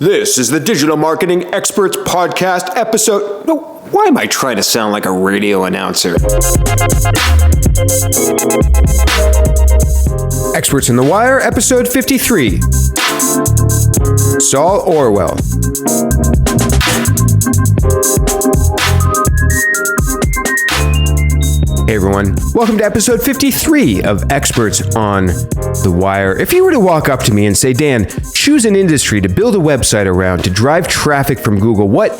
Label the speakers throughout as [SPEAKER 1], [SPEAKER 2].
[SPEAKER 1] This is the Digital Marketing Experts Podcast episode. No, why am I trying to sound like a radio announcer? Experts in the Wire, episode 53. Saul Orwell. Hey everyone, welcome to episode 53 of Experts on the Wire. If you were to walk up to me and say, Dan, choose an industry to build a website around to drive traffic from Google, what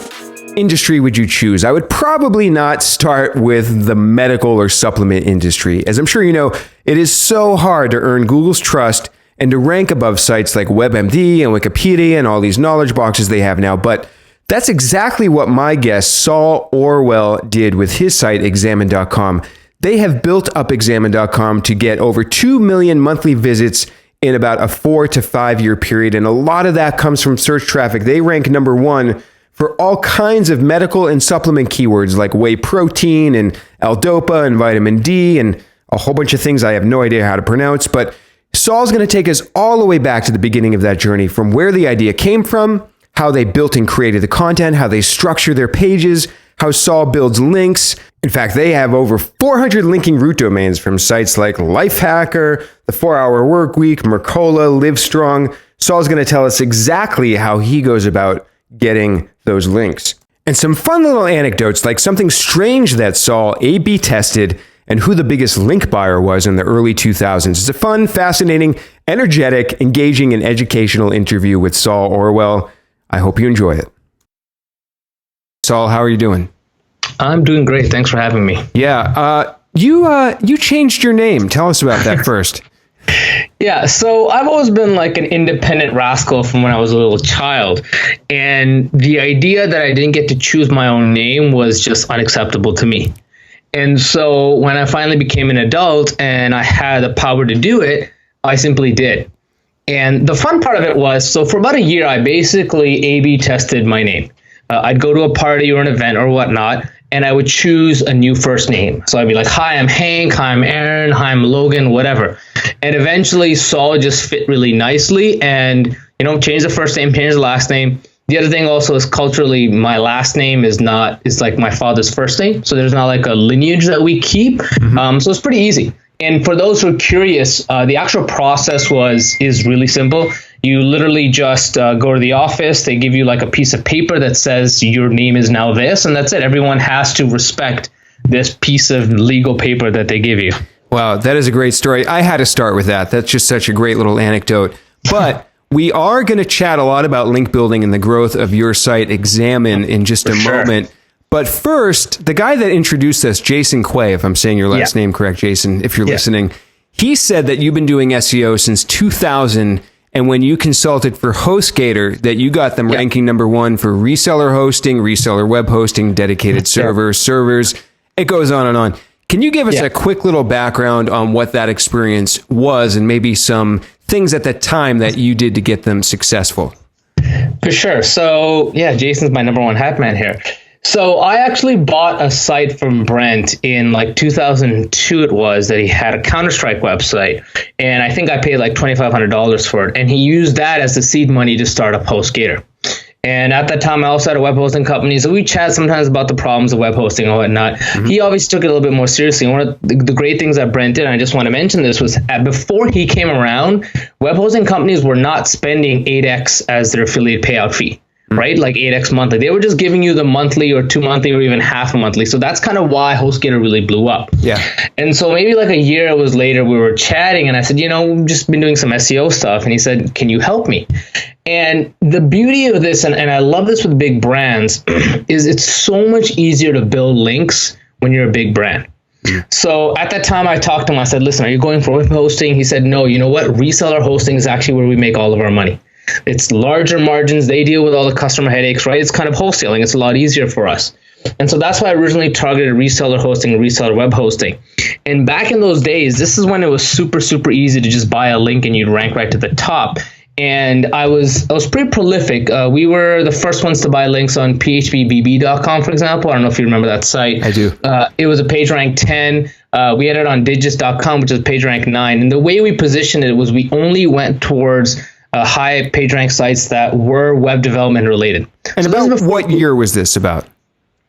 [SPEAKER 1] industry would you choose? I would probably not start with the medical or supplement industry. As I'm sure you know, it is so hard to earn Google's trust and to rank above sites like WebMD and Wikipedia and all these knowledge boxes they have now. But that's exactly what my guest Saul Orwell did with his site, examine.com. They have built up examine.com to get over 2 million monthly visits in about a 4 to 5 year period. And a lot of that comes from search traffic. They rank number one for all kinds of medical and supplement keywords like whey protein and L-Dopa and vitamin D and a whole bunch of things I have no idea how to pronounce. But Saul's going to take us all the way back to the beginning of that journey, from where the idea came from, how they built and created the content, how they structure their pages, how Saul builds links. In fact, they have over 400 linking root domains from sites like Lifehacker, The 4-Hour Workweek, Mercola, Livestrong. Saul's going to tell us exactly how he goes about getting those links. And some fun little anecdotes, like something strange that Saul A/B tested and who the biggest link buyer was in the early 2000s. It's a fun, fascinating, energetic, engaging, and educational interview with Saul Orwell. I hope you enjoy it. Saul, how are you doing?
[SPEAKER 2] I'm doing great. Thanks for having me.
[SPEAKER 1] Yeah. You changed your name. Tell us about that first.
[SPEAKER 2] Yeah. So I've always been like an independent rascal from when I was a little child. And the idea that I didn't get to choose my own name was just unacceptable to me. And so when I finally became an adult and I had the power to do it, I simply did. And the fun part of it was, so for about a year, I basically A/B tested my name. I'd go to a party or an event or whatnot, and I would choose a new first name. So I'd be like, hi, I'm Hank, hi, I'm Aaron, hi, I'm Logan, whatever. And eventually Saul just fit really nicely and, change the first name, change the last name. The other thing also is culturally, my last name is like my father's first name. So there's not like a lineage that we keep. So it's pretty easy. And for those who are curious, the actual process is really simple. You literally just go to the office. They give you like a piece of paper that says your name is now this, and that's it. Everyone has to respect this piece of legal paper that they give you.
[SPEAKER 1] Wow, that is a great story. I had to start with that. That's just such a great little anecdote. But we are going to chat a lot about link building and the growth of your site, Examine, in just a moment. But first, the guy that introduced us, Jason Quay, if I'm saying your last name correct, Jason, if you're listening, he said that you've been doing SEO since 2000, and when you consulted for Host Gator, that you got them ranking number one for reseller hosting, reseller web hosting, dedicated servers. It goes on and on. Can you give us a quick little background on what that experience was and maybe some things at the time that you did to get them successful?
[SPEAKER 2] For sure. So, Jason's my number one hat man here. So I actually bought a site from Brent in like 2002 it was, that he had a Counter-Strike website. And I think I paid like $2,500 for it. And he used that as the seed money to start up Host Gator. And at that time, I also had a web hosting company. So we chat sometimes about the problems of web hosting and whatnot. He obviously took it a little bit more seriously. And one of the great things that Brent did, and I just want to mention this, was before he came around, web hosting companies were not spending 8x as their affiliate payout fee. Right? Like 8x monthly. They were just giving you the monthly or 2 monthly or even half a monthly. So that's kind of why HostGator really blew up. Yeah. And so maybe like a year was later, we were chatting and I said, we've just been doing some SEO stuff. And he said, can you help me? And the beauty of this, and I love this with big brands, is it's so much easier to build links when you're a big brand. So at that time, I talked to him. I said, listen, are you going for web hosting? He said, no, you know what? Reseller hosting is actually where we make all of our money. It's larger margins. They deal with all the customer headaches, right? It's kind of wholesaling. It's a lot easier for us. And so that's why I originally targeted reseller hosting and reseller web hosting. And back in those days, this is when it was super, super easy to just buy a link and you'd rank right to the top. And I was pretty prolific. We were the first ones to buy links on phpbb.com, for example. I don't know if you remember that site.
[SPEAKER 1] I do.
[SPEAKER 2] It was a page rank 10. We had it on digits.com, which is page rank 9. And the way we positioned it was we only went towards high PageRank sites that were web development related.
[SPEAKER 1] And so about what year was this about?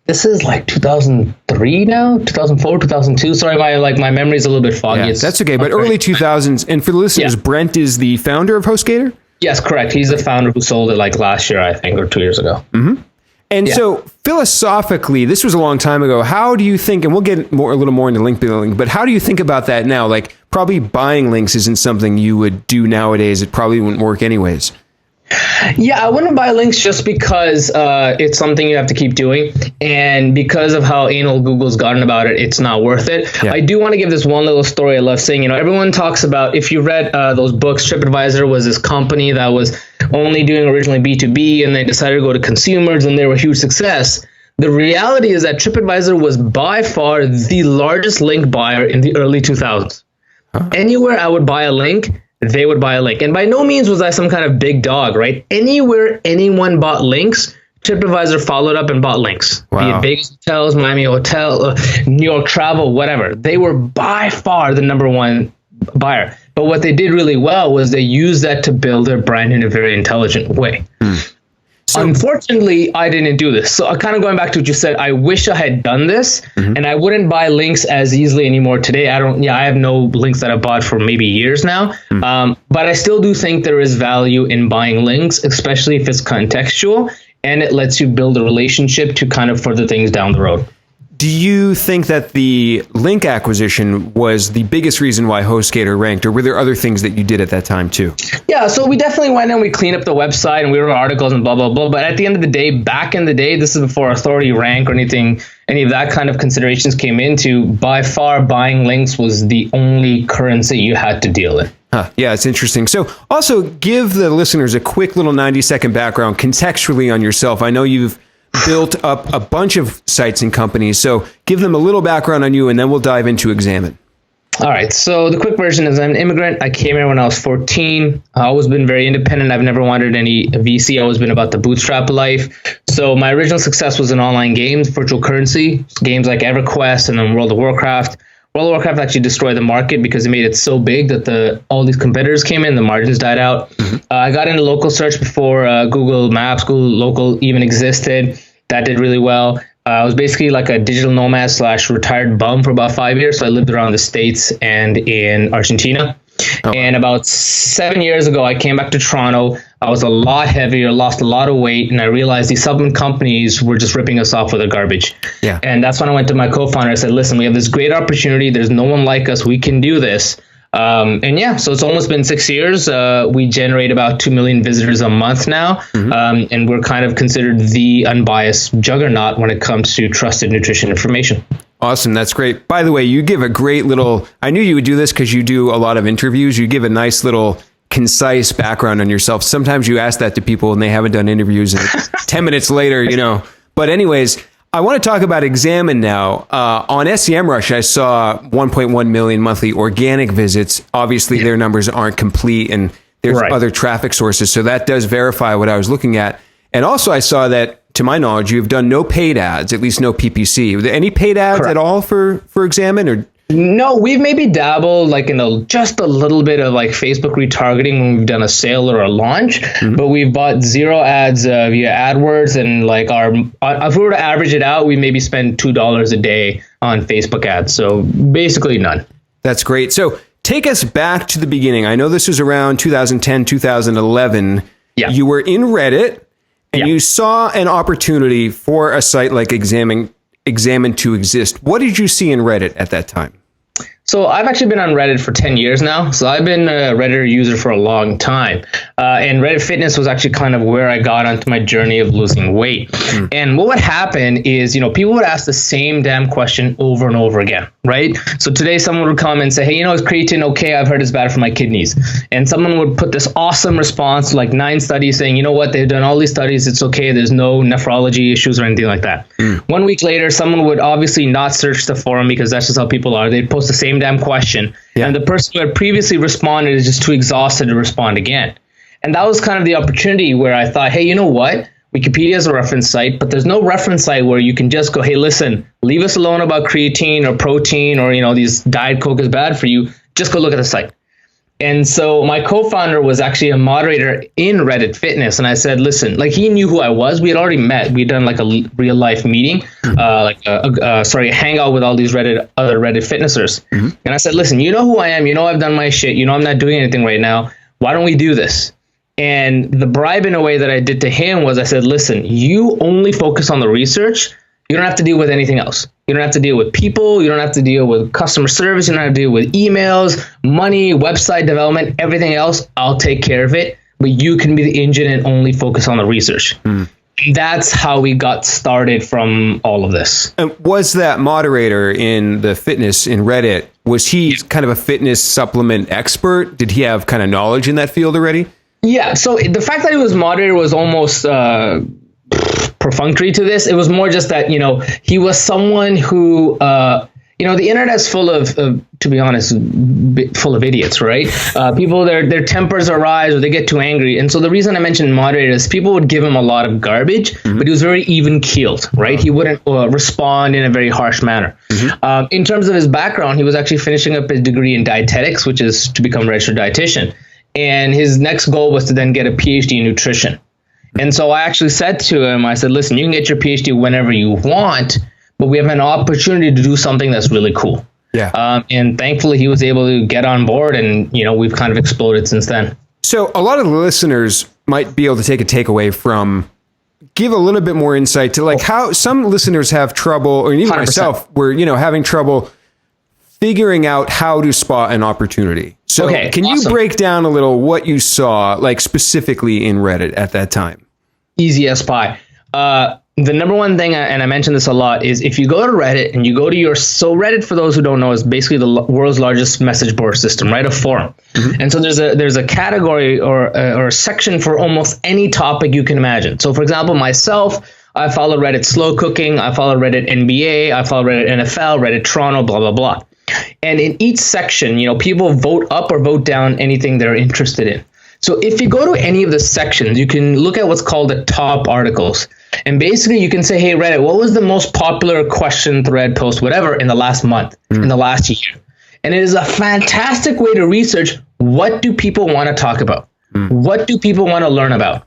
[SPEAKER 2] This is like 2003 now, 2004, 2002. Sorry, my memory is a little bit foggy.
[SPEAKER 1] Yeah, that's okay, but early 2000s. And for the listeners, Brent is the founder of Host Gator?
[SPEAKER 2] Yes, correct. He's the founder who sold it like last year, I think, or 2 years ago.
[SPEAKER 1] Mm-hmm. And so philosophically, this was a long time ago. How do you think, and we'll get a little more into link building, but how do you think about that now? Like, probably buying links isn't something you would do nowadays. It probably wouldn't work anyways.
[SPEAKER 2] Yeah, I wouldn't buy links just because it's something you have to keep doing. And because of how anal Google's gotten about it, it's not worth it. Yeah. I do want to give this one little story I love saying. Everyone talks about, if you read those books, TripAdvisor was this company that was only doing originally B2B, and they decided to go to consumers, and they were a huge success. The reality is that TripAdvisor was by far the largest link buyer in the early 2000s. Anywhere I would buy a link, they would buy a link. And by no means was I some kind of big dog, right? Anywhere anyone bought links, TripAdvisor followed up and bought links.
[SPEAKER 1] Wow.
[SPEAKER 2] Be it Vegas Hotels, Miami Hotel, New York Travel, whatever. They were by far the number one buyer. But what they did really well was they used that to build their brand in a very intelligent way. So unfortunately, I didn't do this. So kind of going back to what you said, I wish I had done this, and I wouldn't buy links as easily anymore today. I have no links that I bought for maybe years now. But I still do think there is value in buying links, especially if it's contextual and it lets you build a relationship to kind of further things down the road.
[SPEAKER 1] Do you think that the link acquisition was the biggest reason why HostGator ranked, or were there other things that you did at that time too?
[SPEAKER 2] Yeah, so we definitely went and we cleaned up the website and we wrote articles and blah, blah, blah. But at the end of the day, back in the day, this is before authority rank or anything, any of that kind of considerations came into, by far buying links was the only currency you had to deal with.
[SPEAKER 1] Yeah, it's interesting. So also give the listeners a quick little 90-second background contextually on yourself. I know you've built up a bunch of sites and companies. So give them a little background on you, and then we'll dive into Examine.
[SPEAKER 2] All right. So the quick version is I'm an immigrant. I came here when I was 14. I've always been very independent. I've never wanted any VC. I've always been about the bootstrap life. So my original success was in online games, virtual currency, games like EverQuest and then World of Warcraft. World of Warcraft actually destroyed the market because it made it so big that all these competitors came in, the margins died out. I got into local search before Google Maps, Google Local even existed. That did really well. I was basically like a digital nomad / retired bum for about 5 years. So I lived around the States and in Argentina. And about 7 years ago, I came back to Toronto. I was a lot heavier, lost a lot of weight, and I realized these supplement companies were just ripping us off with their garbage. Yeah. And that's when I went to my co-founder. I said, listen, we have this great opportunity. There's no one like us. We can do this. So it's almost been 6 years. We generate about 2 million visitors a month now. And we're kind of considered the unbiased juggernaut when it comes to trusted nutrition information.
[SPEAKER 1] Awesome. That's great. By the way, you give a great little, I knew you would do this because you do a lot of interviews. You give a nice little concise background on yourself. Sometimes you ask that to people and they haven't done interviews and 10 minutes later, But anyways, I want to talk about Examine now. On SEMrush, I saw 1.1 million monthly organic visits. Obviously, their numbers aren't complete and there's other traffic sources. So that does verify what I was looking at. And also I saw that, to my knowledge, you've done no paid ads, at least no PPC. Were there any paid ads at all for Examine? Or
[SPEAKER 2] no, we've maybe dabbled like in just a little bit of like Facebook retargeting when we've done a sale or a launch, but we've bought zero ads via AdWords, and like if we were to average it out, we maybe spend $2 a day on Facebook ads. So basically none.
[SPEAKER 1] That's great. So take us back to the beginning. I know this was around 2010, 2011. Yeah. You were in Reddit. And you saw an opportunity for a site like Examine to exist. What did you see in Reddit at that time?
[SPEAKER 2] So I've actually been on Reddit for 10 years now. So I've been a Reddit user for a long time. And Reddit Fitness was actually kind of where I got onto my journey of losing weight. And what would happen is, people would ask the same damn question over and over again, right? So today someone would come and say, hey, is creatine okay? I've heard it's bad for my kidneys. And someone would put this awesome response, like 9 studies saying, you know what, they've done all these studies. It's okay. There's no nephrology issues or anything like that. 1 week later, someone would obviously not search the forum because that's just how people are. They'd post the same damn question. And the person who had previously responded is just too exhausted to respond again. And that was kind of the opportunity where I thought, hey, you know what? Wikipedia is a reference site, but there's no reference site where you can just go, hey, listen, leave us alone about creatine or protein or, these diet Coke is bad for you. Just go look at the site. And so my co-founder was actually a moderator in Reddit Fitness. And I said, listen, like he knew who I was. We had already met. We'd done like a real life meeting, a hangout with all these other Reddit Fitnessers. And I said, listen, you know who I am. You know, I've done my shit. You know, I'm not doing anything right now. Why don't we do this? And the bribe in a way that I did to him was I said, listen, you only focus on the research. You don't have to deal with anything else. You don't have to deal with people. You don't have to deal with customer service. You don't have to deal with emails, money, website development, everything else. I'll take care of it. But you can be the engine and only focus on the research. That's how we got started from all of this.
[SPEAKER 1] And was that moderator in the fitness in Reddit, was he kind of a fitness supplement expert? Did he have kind of knowledge in that field already?
[SPEAKER 2] Yeah. So the fact that he was moderator was almost perfunctory to this. It was more just that, he was someone who, the internet's full of, to be honest, full of idiots, right? People, their tempers arise or they get too angry. And so the reason I mentioned moderator is people would give him a lot of garbage, but he was very even keeled, right? He wouldn't respond in a very harsh manner. In terms of his background, he was actually finishing up his degree in dietetics, which is to become a registered dietitian. And his next goal was to then get a PhD in nutrition. And so I actually said to him, I said, listen, you can get your PhD whenever you want, but we have an opportunity to do something that's really cool.
[SPEAKER 1] Yeah.
[SPEAKER 2] And thankfully, he was able to get on board and, we've kind of exploded since then.
[SPEAKER 1] So a lot of the listeners might be able to take a takeaway from, give a little bit more insight to like how some listeners have trouble, or even 100%. Myself, we're, having trouble figuring out how to spot an opportunity. So can you break down a little what you saw, like specifically in Reddit at that time?
[SPEAKER 2] Easy as pie. The number one thing, and I mention this a lot, is if you go to Reddit and you go to Reddit, for those who don't know, is basically the world's largest message board system, right? A forum. And so there's a category or a section for almost any topic you can imagine. So for example, myself, I follow Reddit Slow Cooking, I follow Reddit NBA, I follow Reddit NFL, Reddit Toronto, blah, blah, blah. And in each section, people vote up or vote down anything they're interested in. So if you go to any of the sections, you can look at what's called the top articles. And basically you can say, hey, Reddit, what was the most popular question, thread, post, whatever in the last month, in the last year? And it is a fantastic way to research, what do people want to talk about? What do people want to learn about?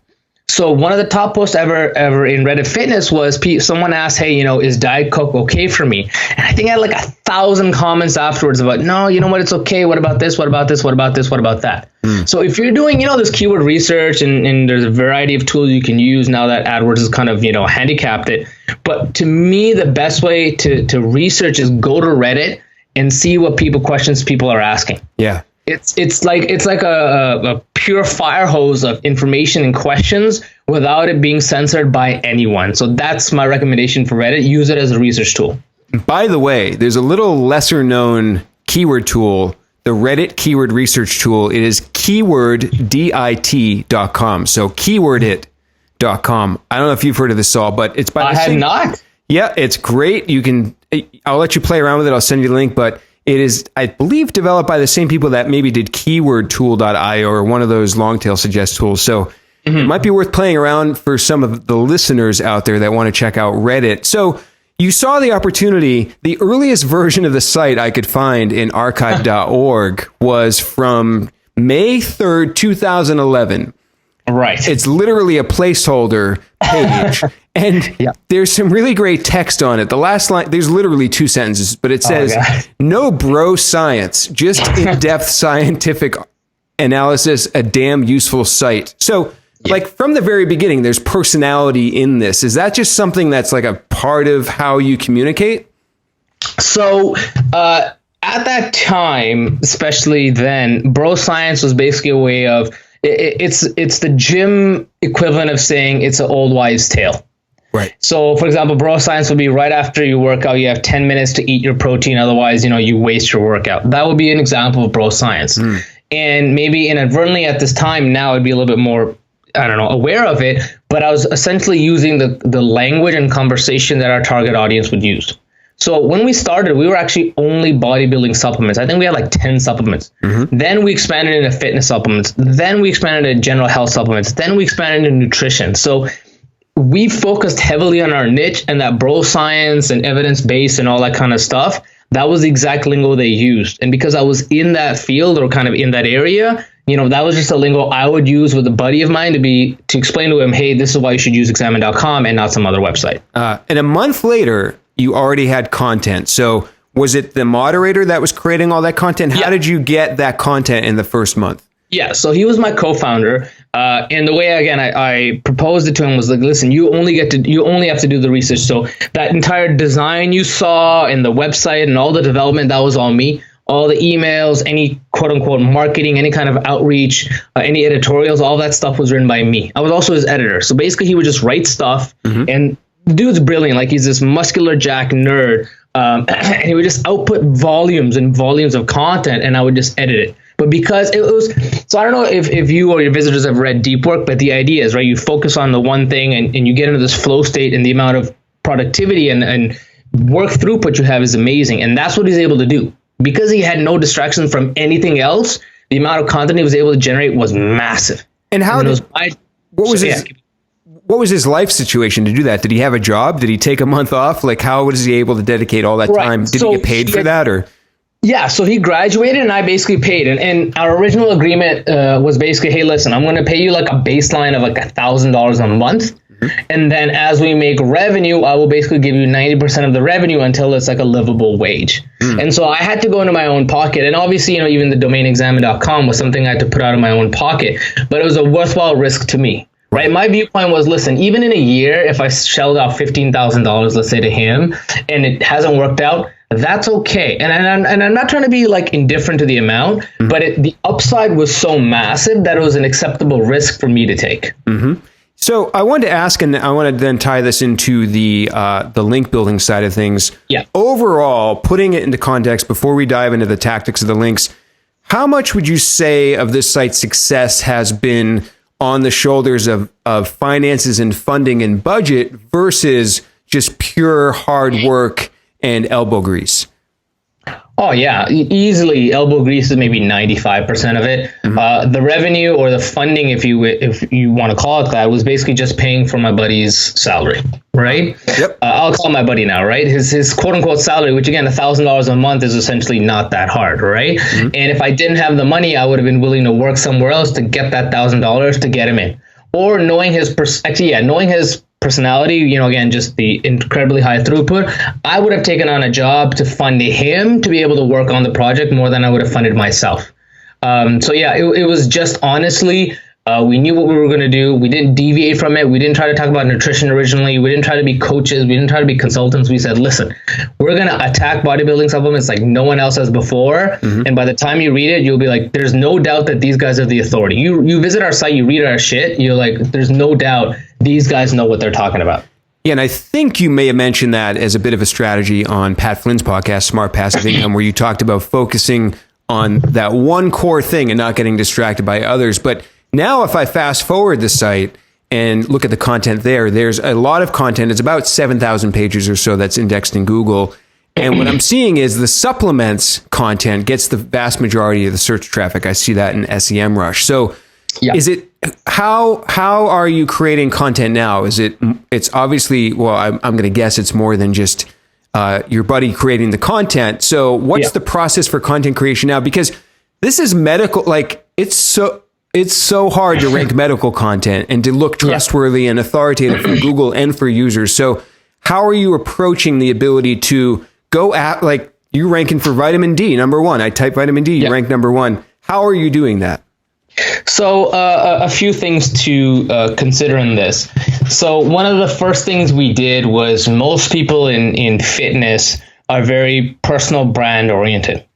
[SPEAKER 2] So one of the top posts ever in Reddit Fitness was someone asked, hey, is Diet Coke okay for me? And I think I had like 1,000 comments afterwards about, no, you know what, it's okay. What about this? What about this? What about this? What about that? So if you're doing, this keyword research and there's a variety of tools you can use now that AdWords has kind of, handicapped it. But to me, the best way to research is go to Reddit and see what questions people are asking.
[SPEAKER 1] Yeah.
[SPEAKER 2] It's like a pure fire hose of information and questions without it being censored by anyone. So that's my recommendation for Reddit. Use it as a research tool.
[SPEAKER 1] By the way, there's a little lesser known keyword tool, the Reddit keyword research tool. It is keyworddit.com. So keywordit.com. I don't know if you've heard of this, Saul, but it's by the
[SPEAKER 2] same. I have not.
[SPEAKER 1] Yeah, it's great. I'll let you play around with it. I'll send you the link, but it is, I believe, developed by the same people that maybe did keywordtool.io or one of those long tail suggest tools. So it might be worth playing around for some of the listeners out there that want to check out Reddit. So you saw the opportunity. The earliest version of the site I could find in archive.org was from May 3rd, 2011.
[SPEAKER 2] Right.
[SPEAKER 1] It's literally a placeholder page. And there's some really great text on it. The last line, there's literally 2 sentences, but it says, no bro science, just in-depth scientific analysis, a damn useful site. So like from the very beginning, there's personality in this. Is that just something that's like a part of how you communicate?
[SPEAKER 2] So at that time, especially then, bro science was basically a way of, it's the gym equivalent of saying it's an old wives' tale.
[SPEAKER 1] Right.
[SPEAKER 2] So, for example, bro science would be right after you work out, you have 10 minutes to eat your protein. Otherwise, you waste your workout. That would be an example of bro science. And maybe inadvertently at this time, now I'd be a little bit more, aware of it. But I was essentially using the language and conversation that our target audience would use. So when we started, we were actually only bodybuilding supplements. I think we had like 10 supplements. Then we expanded into fitness supplements. Then we expanded into general health supplements. Then we expanded into nutrition. So we focused heavily on our niche, and that bro science and evidence-based and all that kind of stuff, that was the exact lingo they used. And because I was in that field or kind of in that area, that was just a lingo I would use with a buddy of mine to explain to him, hey, this is why you should use examine.com and not some other website.
[SPEAKER 1] And a month later, you already had content. So was it the moderator that was creating all that content? How did you get that content in the first month?
[SPEAKER 2] Yeah, so he was my co-founder, and the way again I proposed it to him was like, listen, you only have to do the research. So that entire design you saw and the website and all the development, that was all me. All the emails, any quote unquote marketing, any kind of outreach, any editorials, all that stuff was written by me. I was also his editor. So basically, he would just write stuff, and the dude's brilliant. Like, he's this muscular jack nerd, and he would just output volumes and volumes of content, and I would just edit it. But because it was, so I don't know if you or your visitors have read Deep Work, but the idea is, right, you focus on the one thing and you get into this flow state, and the amount of productivity and work throughput you have is amazing. And that's what he's able to do. Because he had no distraction from anything else, the amount of content he was able to generate was massive.
[SPEAKER 1] And what was his life situation to do that? Did he have a job? Did he take a month off? Like, how was he able to dedicate all that time? Did he get paid for that, or?
[SPEAKER 2] Yeah, so he graduated and I basically paid. And our original agreement was basically, hey, listen, I'm going to pay you like a baseline of like $1,000 a month. And then as we make revenue, I will basically give you 90% of the revenue until it's like a livable wage. And so I had to go into my own pocket. And obviously, even the domain examine.com was something I had to put out of my own pocket. But it was a worthwhile risk to me, right? My viewpoint was, listen, even in a year, if I shelled out $15,000, let's say, to him, and it hasn't worked out, that's okay. And I'm not trying to be like indifferent to the amount, but the upside was so massive that it was an acceptable risk for me to take.
[SPEAKER 1] So I wanted to ask, and I want to then tie this into the link building side of things.
[SPEAKER 2] Yeah. Overall,
[SPEAKER 1] putting it into context before we dive into the tactics of the links, how much would you say of this site's success has been on the shoulders of finances and funding and budget versus just pure hard work and elbow grease?
[SPEAKER 2] Oh, yeah, easily elbow grease is maybe 95% of it. The revenue or the funding, if you want to call it that, was basically just paying for my buddy's salary, right?
[SPEAKER 1] Yep.
[SPEAKER 2] I'll call my buddy now, right? His quote unquote salary, which again, $1,000 a month is essentially not that hard, right? And if I didn't have the money, I would have been willing to work somewhere else to get that $1,000 to get him in. Or knowing his personality, again, just the incredibly high throughput, I would have taken on a job to fund him to be able to work on the project more than I would have funded myself. It was just honestly, we knew what we were going to do. We didn't deviate from it. We didn't try to talk about nutrition originally. We didn't try to be coaches. We didn't try to be consultants. We said, listen, we're going to attack bodybuilding supplements like no one else has before. And by the time you read it, you'll be like, there's no doubt that these guys are the authority. You visit our site, you read our shit, you're like, there's no doubt these guys know what they're talking about.
[SPEAKER 1] Yeah, and I think you may have mentioned that as a bit of a strategy on Pat Flynn's podcast, Smart Passive Income, where you talked about focusing on that one core thing and not getting distracted by others. But now if I fast forward the site and look at the content there's a lot of content. It's about 7,000 pages or so that's indexed in Google. And what I'm seeing is the supplements content gets the vast majority of the search traffic. I see that in SEMrush. So is it, how are you creating content now? It's obviously, well, I'm going to guess it's more than just your buddy creating the content. So what's the process for content creation now? Because this is medical, like it's so hard to rank medical content and to look trustworthy and authoritative for Google and for users. So how are you approaching the ability to go at, like, you ranking for vitamin D, number one. I type vitamin D, you rank number one. How are you doing that?
[SPEAKER 2] So a few things to consider in this. So one of the first things we did was, most people in fitness are very personal brand oriented.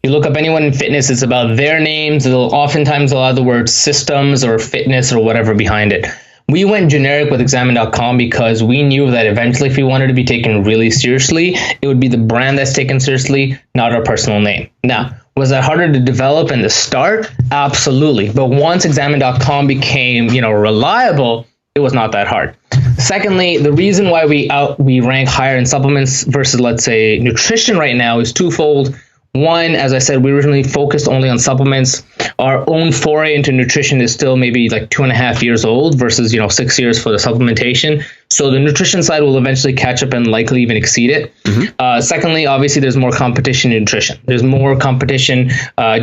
[SPEAKER 2] You look up anyone in fitness, it's about their names. Oftentimes they'll have the word systems or fitness or whatever behind it. We went generic with examine.com because we knew that eventually if we wanted to be taken really seriously, it would be the brand that's taken seriously, not our personal name. Now, was that harder to develop in the start? Absolutely. But once examine.com became, reliable, it was not that hard. Secondly, the reason why we rank higher in supplements versus, let's say, nutrition right now is twofold. One, as I said, we originally focused only on supplements. Our own foray into nutrition is still maybe like 2.5 years old versus, 6 years for the supplementation. So the nutrition side will eventually catch up and likely even exceed it. Secondly, obviously, there's more competition in nutrition. There's more competition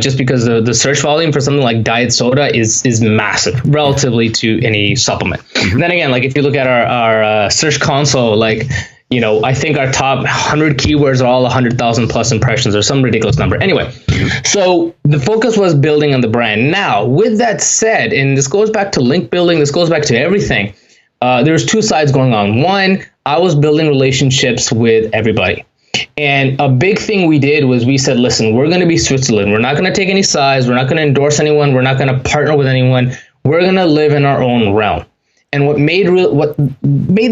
[SPEAKER 2] just because the search volume for something like diet soda is massive relatively to any supplement. Then again, like if you look at our search console, like, you know, I think our top 100 keywords are all 100,000 plus impressions or some ridiculous number. Anyway, so the focus was building on the brand. Now, with that said, and this goes back to link building, this goes back to everything. There's two sides going on. One, I was building relationships with everybody. And a big thing we did was we said, listen, we're going to be Switzerland. We're not going to take any sides. We're not going to endorse anyone. We're not going to partner with anyone. We're going to live in our own realm. And what made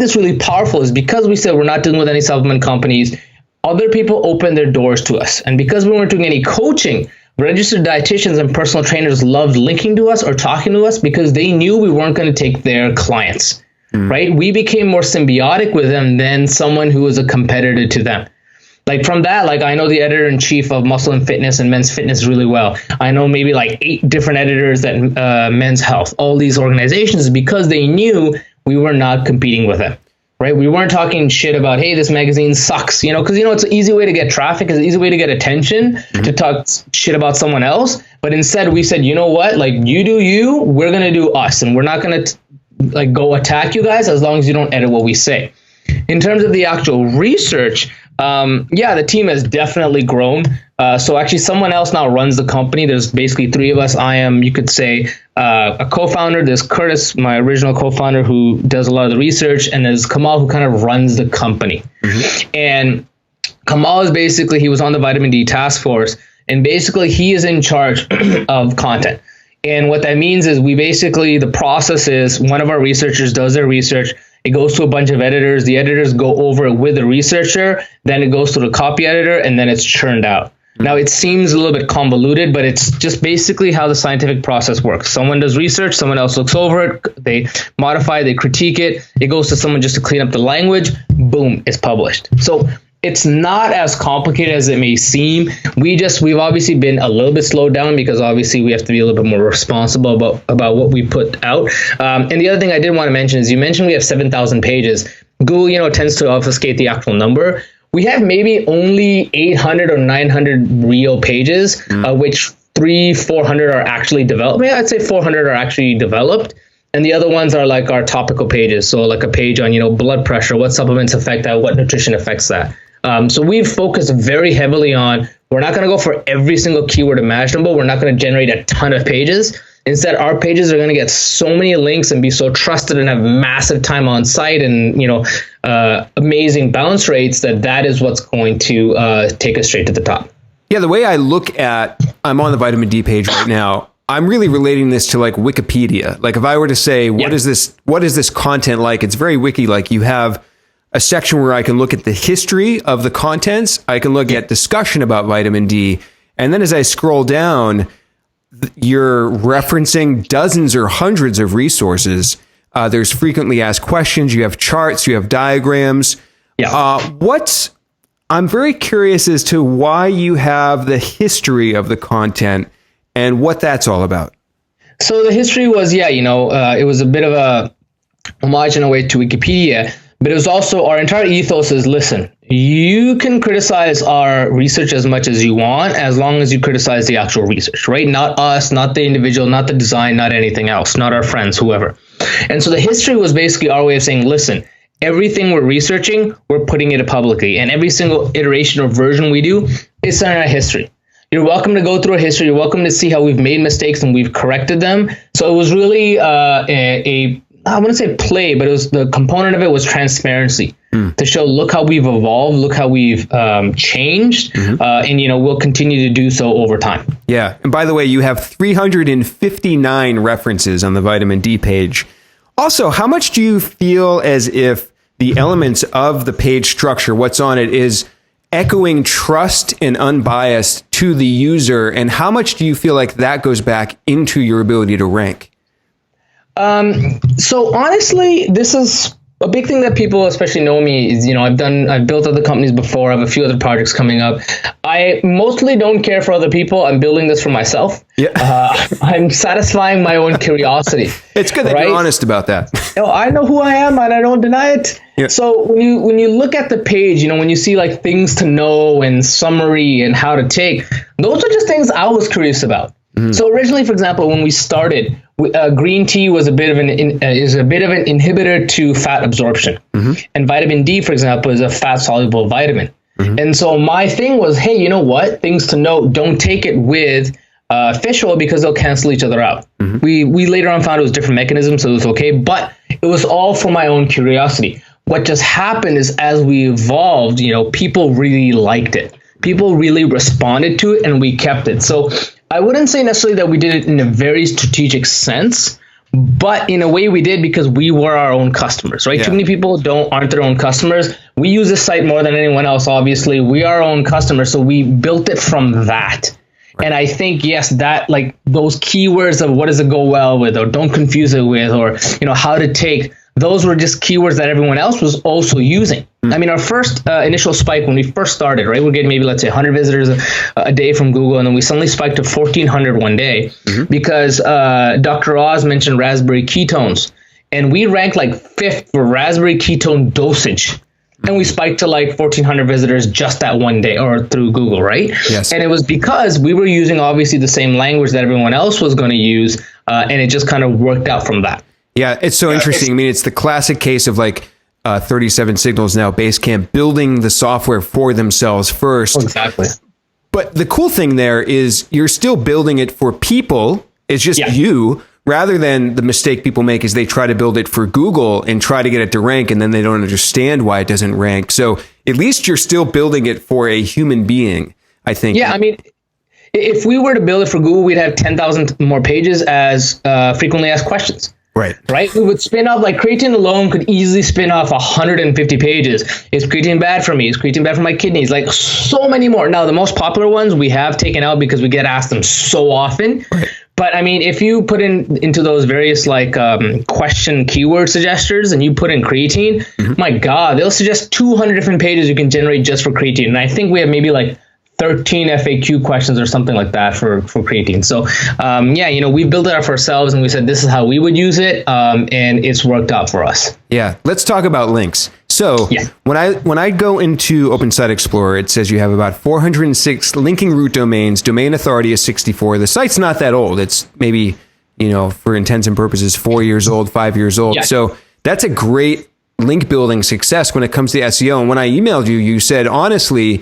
[SPEAKER 2] this really powerful is because we said we're not dealing with any supplement companies, other people opened their doors to us. And because we weren't doing any coaching, registered dietitians and personal trainers loved linking to us or talking to us because they knew we weren't going to take their clients. Right? We became more symbiotic with them than someone who was a competitor to them. Like from that, like I know the editor-in-chief of Muscle and Fitness and Men's Fitness really well. I know maybe like 8 different editors at Men's Health. All these organizations, because they knew we were not competing with them. Right? We weren't talking shit about, hey, this magazine sucks. You know, because, you know, it's an easy way to get traffic. It's an easy way to get attention to talk shit about someone else. But instead, we said, you know what? Like, you do you, we're going to do us. And we're not going to like go attack you guys as long as you don't edit what we say. In terms of the actual research, the team has definitely grown. So actually someone else now runs the company. There's basically 3 of us. I am, you could say, a co-founder. There's Curtis, my original co-founder, who does a lot of the research, and there's Kamal, who kind of runs the company. And Kamal is basically, he was on the vitamin D task force, and basically he is in charge of content. And what that means is the process is one of our researchers does their research. It goes to a bunch of editors. The editors go over it with the researcher. Then it goes to the copy editor, and then it's churned out. Now, it seems a little bit convoluted, but it's just basically how the scientific process works. Someone does research, someone else looks over it, they modify, they critique it. It goes to someone just to clean up the language. Boom, it's published. So it's not as complicated as it may seem. We've obviously been a little bit slowed down because obviously we have to be a little bit more responsible about what we put out. And the other thing I did want to mention is you mentioned we have 7,000 pages. Google, you know, tends to obfuscate the actual number. We have maybe only 800 or 900 real pages, which 400 are actually developed. I'd say 400 are actually developed. And the other ones are like our topical pages. So like a page on, you know, blood pressure, what supplements affect that, what nutrition affects that. So we've focused very heavily on, we're not going to go for every single keyword imaginable. We're not going to generate a ton of pages. Instead, our pages are going to get so many links and be so trusted and have massive time on site and, you know, amazing bounce rates that is what's going to take us straight to the top.
[SPEAKER 1] Yeah, the way I look at, I'm on the vitamin D page right now. I'm really relating this to like Wikipedia. Like if I were to say, what is this content like? It's very wiki-like. You have a section where I can look at the history of the contents. I can look at discussion about vitamin D. And then as I scroll down, you're referencing dozens or hundreds of resources. There's frequently asked questions. You have charts, you have diagrams. I'm very curious as to why you have the history of the content and what that's all about.
[SPEAKER 2] So the history was, it was a bit of a homage in a way to Wikipedia. But it was also, our entire ethos is, listen, you can criticize our research as much as you want, as long as you criticize the actual research, right? Not us, not the individual, not the design, not anything else, not our friends, whoever. And so the history was basically our way of saying, listen, everything we're researching, we're putting it publicly. And every single iteration or version we do is in our history. You're welcome to go through our history. You're welcome to see how we've made mistakes and we've corrected them. So it was really I wouldn't say play, but it was, the component of it was transparency to show, look how we've evolved, look how we've changed, and we'll continue to do so over time.
[SPEAKER 1] Yeah, and by the way, you have 359 references on the vitamin D page. Also, how much do you feel as if the elements of the page structure, what's on it, is echoing trust and unbiased to the user, and how much do you feel like that goes back into your ability to rank?
[SPEAKER 2] So honestly, this is a big thing that people especially know me is, I've built other companies before. I have a few other projects coming up. I mostly don't care for other people. I'm building this for myself.
[SPEAKER 1] Yeah.
[SPEAKER 2] I'm satisfying my own curiosity.
[SPEAKER 1] It's good that you're honest about that.
[SPEAKER 2] I know who I am and I don't deny it.
[SPEAKER 1] Yeah.
[SPEAKER 2] So when you look at the page, when you see like things to know and summary and how to take, those are just things I was curious about. So originally, for example, when we started, green tea was a bit of an inhibitor to fat absorption, and vitamin D, for example, is a fat soluble vitamin. And so my thing was, hey, you know what? Things to note: don't take it with fish oil because they'll cancel each other out. We later on found it was different mechanisms, so it was okay. But it was all for my own curiosity. What just happened is, as we evolved, people really liked it. People really responded to it, and we kept it. So I wouldn't say necessarily that we did it in a very strategic sense, but in a way we did because we were our own customers, right? Yeah. Too many people aren't their own customers. We use this site more than anyone else, obviously. We are our own customers, so we built it from that. Right. And I think, yes, that like those keywords of what does it go well with, or don't confuse it with, or, how to take, those were just keywords that everyone else was also using. I mean, our first initial spike when we first started, right, we're getting maybe, let's say, 100 visitors a day from Google, and then we suddenly spiked to 1,400 one day because Dr. Oz mentioned raspberry ketones, and we ranked like 5th for raspberry ketone dosage, and we spiked to like 1,400 visitors just that one day, or through Google, right? Yes. And it was because we were using obviously the same language that everyone else was going to use, and it just kind of worked out from that.
[SPEAKER 1] Yeah, it's so interesting. I mean, it's the classic case of like 37 Signals now, Basecamp building the software for themselves first.
[SPEAKER 2] Exactly.
[SPEAKER 1] But the cool thing there is you're still building it for people. It's just you, rather than the mistake people make is they try to build it for Google and try to get it to rank, and then they don't understand why it doesn't rank. So at least you're still building it for a human being, I think.
[SPEAKER 2] Yeah, I mean, if we were to build it for Google, we'd have 10,000 more pages as frequently asked questions. Right. We would spin off, like creatine alone could easily spin off 150 pages. Is creatine bad for me? Is creatine bad for my kidneys? Like so many more. Now, the most popular ones we have taken out because we get asked them so often. Right. But I mean, if you put into those various like question keyword suggestors and you put in creatine, my God, they'll suggest 200 different pages you can generate just for creatine. And I think we have maybe like 13 FAQ questions or something like that for creatine. So, we built it out for ourselves and we said, this is how we would use it. And it's worked out for us.
[SPEAKER 1] Yeah. Let's talk about links. So when I go into Open Site Explorer, it says you have about 406 linking root domains. Domain authority is 64. The site's not that old. It's maybe, for intents and purposes, 4 years old, 5 years old. Yeah. So that's a great link building success when it comes to SEO. And when I emailed you, you said, honestly,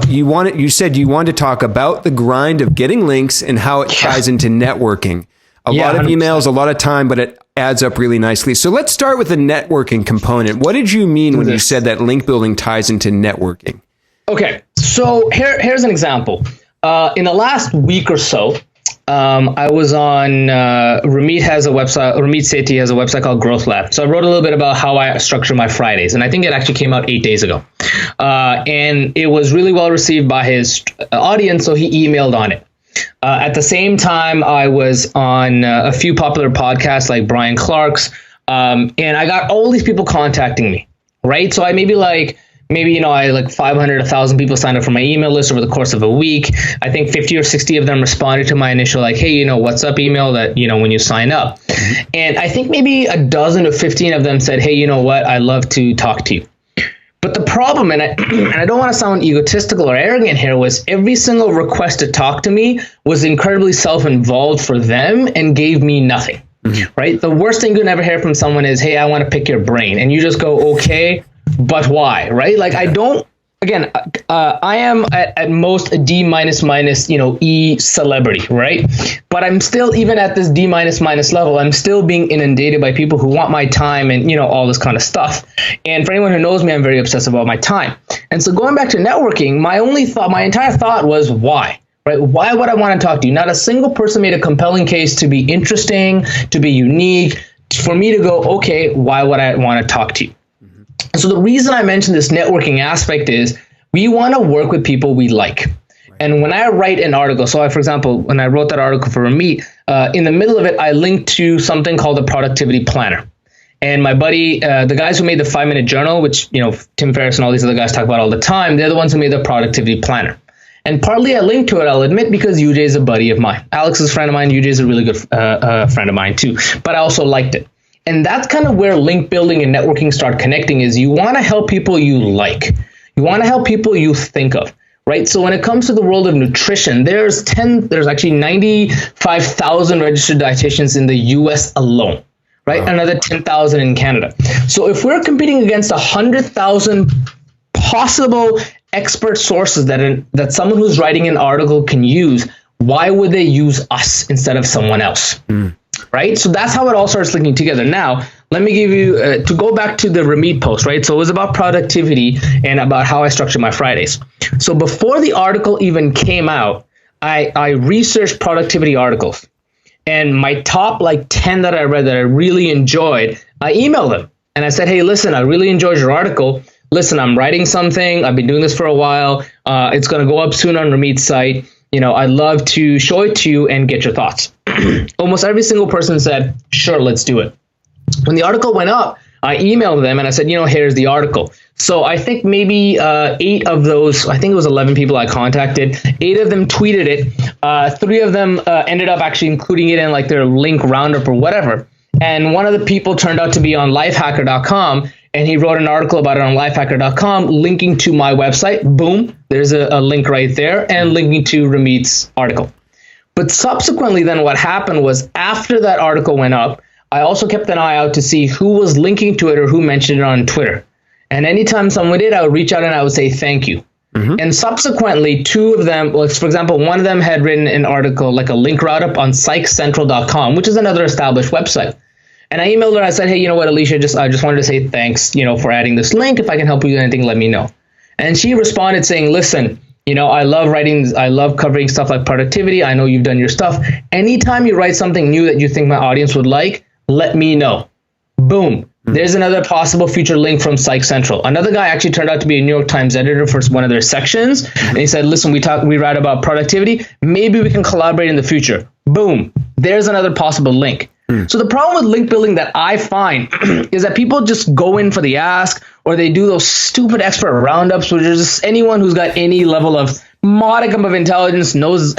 [SPEAKER 1] you said you wanted to talk about the grind of getting links and how it ties into networking. A lot of emails, 100%. A lot of time, but it adds up really nicely. So let's start with the networking component. What did you mean when you said that link building ties into networking?
[SPEAKER 2] Okay, so here's an example. In the last week or so, I was on Ramit Sethi has a website called Growth Lab. So I wrote a little bit about how I structure my Fridays, and I think it actually came out 8 days ago. And it was really well received by his audience, so he emailed on it. At the same time, I was on a few popular podcasts like Brian Clark's, and I got all these people contacting me, right? So I I had like 500, 1,000 people signed up for my email list over the course of a week. I think 50 or 60 of them responded to my initial like, hey, what's up email that, when you sign up. And I think maybe a dozen or 15 of them said, hey, you know what, I love to talk to you. But the problem, and I don't want to sound egotistical or arrogant here, was every single request to talk to me was incredibly self-involved for them and gave me nothing, right? The worst thing you can ever hear from someone is, hey, I want to pick your brain. And you just go, okay, but why, right? Like I don't, again, I am at most a D minus, E celebrity, right? But I'm still, even at this D minus level, I'm still being inundated by people who want my time and, all this kind of stuff. And for anyone who knows me, I'm very obsessive about my time. And so going back to networking, my entire thought was why? Right? Why would I want to talk to you? Not a single person made a compelling case to be interesting, to be unique, for me to go, okay, why would I want to talk to you? So the reason I mentioned this networking aspect is we want to work with people we like. And when I write an article, for example, when I wrote that article for Ramit, in the middle of it, I linked to something called the Productivity Planner. And my buddy, the guys who made the 5-Minute Journal, which, Tim Ferriss and all these other guys talk about all the time, they're the ones who made the productivity planner. And partly I linked to it, I'll admit, because UJ is a buddy of mine. Alex is a friend of mine. UJ is a really good friend of mine too. But I also liked it. And that's kind of where link building and networking start connecting is you want to help people you like. You want to help people you think of. Right. So when it comes to the world of nutrition, there's actually 95,000 registered dietitians in the US alone. Right. Wow. Another 10,000 in Canada. So if we're competing against 100,000 possible expert sources that someone who's writing an article can use, why would they use us instead of someone else? Right. So that's how it all starts linking together. Now, let me give you to go back to the Ramit post. Right. So it was about productivity and about how I structure my Fridays. So before the article even came out, I researched productivity articles, and my top 10 that I read that I really enjoyed, I emailed them and I said, hey, listen, I really enjoyed your article. Listen, I'm writing something. I've been doing this for a while. It's going to go up soon on Ramit's site. I'd love to show it to you and get your thoughts. Almost every single person said, sure, let's do it. When the article went up, I emailed them and I said, here's the article. So I think maybe 8 of those, I think it was 11 people I contacted, 8 of them tweeted it. 3 of them ended up actually including it in their link roundup or whatever. And one of the people turned out to be on lifehacker.com, and he wrote an article about it on lifehacker.com, linking to my website. Boom, there's a link right there, and linking to Ramit's article. But subsequently then what happened was after that article went up, I also kept an eye out to see who was linking to it or who mentioned it on Twitter. And anytime someone did, I would reach out and I would say thank you. And subsequently, 2 of them, for example, one of them had written an article, a link roundup on psychcentral.com, which is another established website. And I emailed her and I said, hey, you know what, Alicia, I just wanted to say thanks, for adding this link. If I can help you with anything, let me know. And she responded saying, listen, I love writing. I love covering stuff like productivity. I know you've done your stuff. Anytime you write something new that you think my audience would like, let me know. Boom. There's another possible future link from Psych Central. Another guy actually turned out to be a New York Times editor for one of their sections. And he said, listen, we write about productivity. Maybe we can collaborate in the future. Boom. There's another possible link. So the problem with link building that I find is that people just go in for the ask, or they do those stupid expert roundups, which is just anyone who's got any level of modicum of intelligence knows.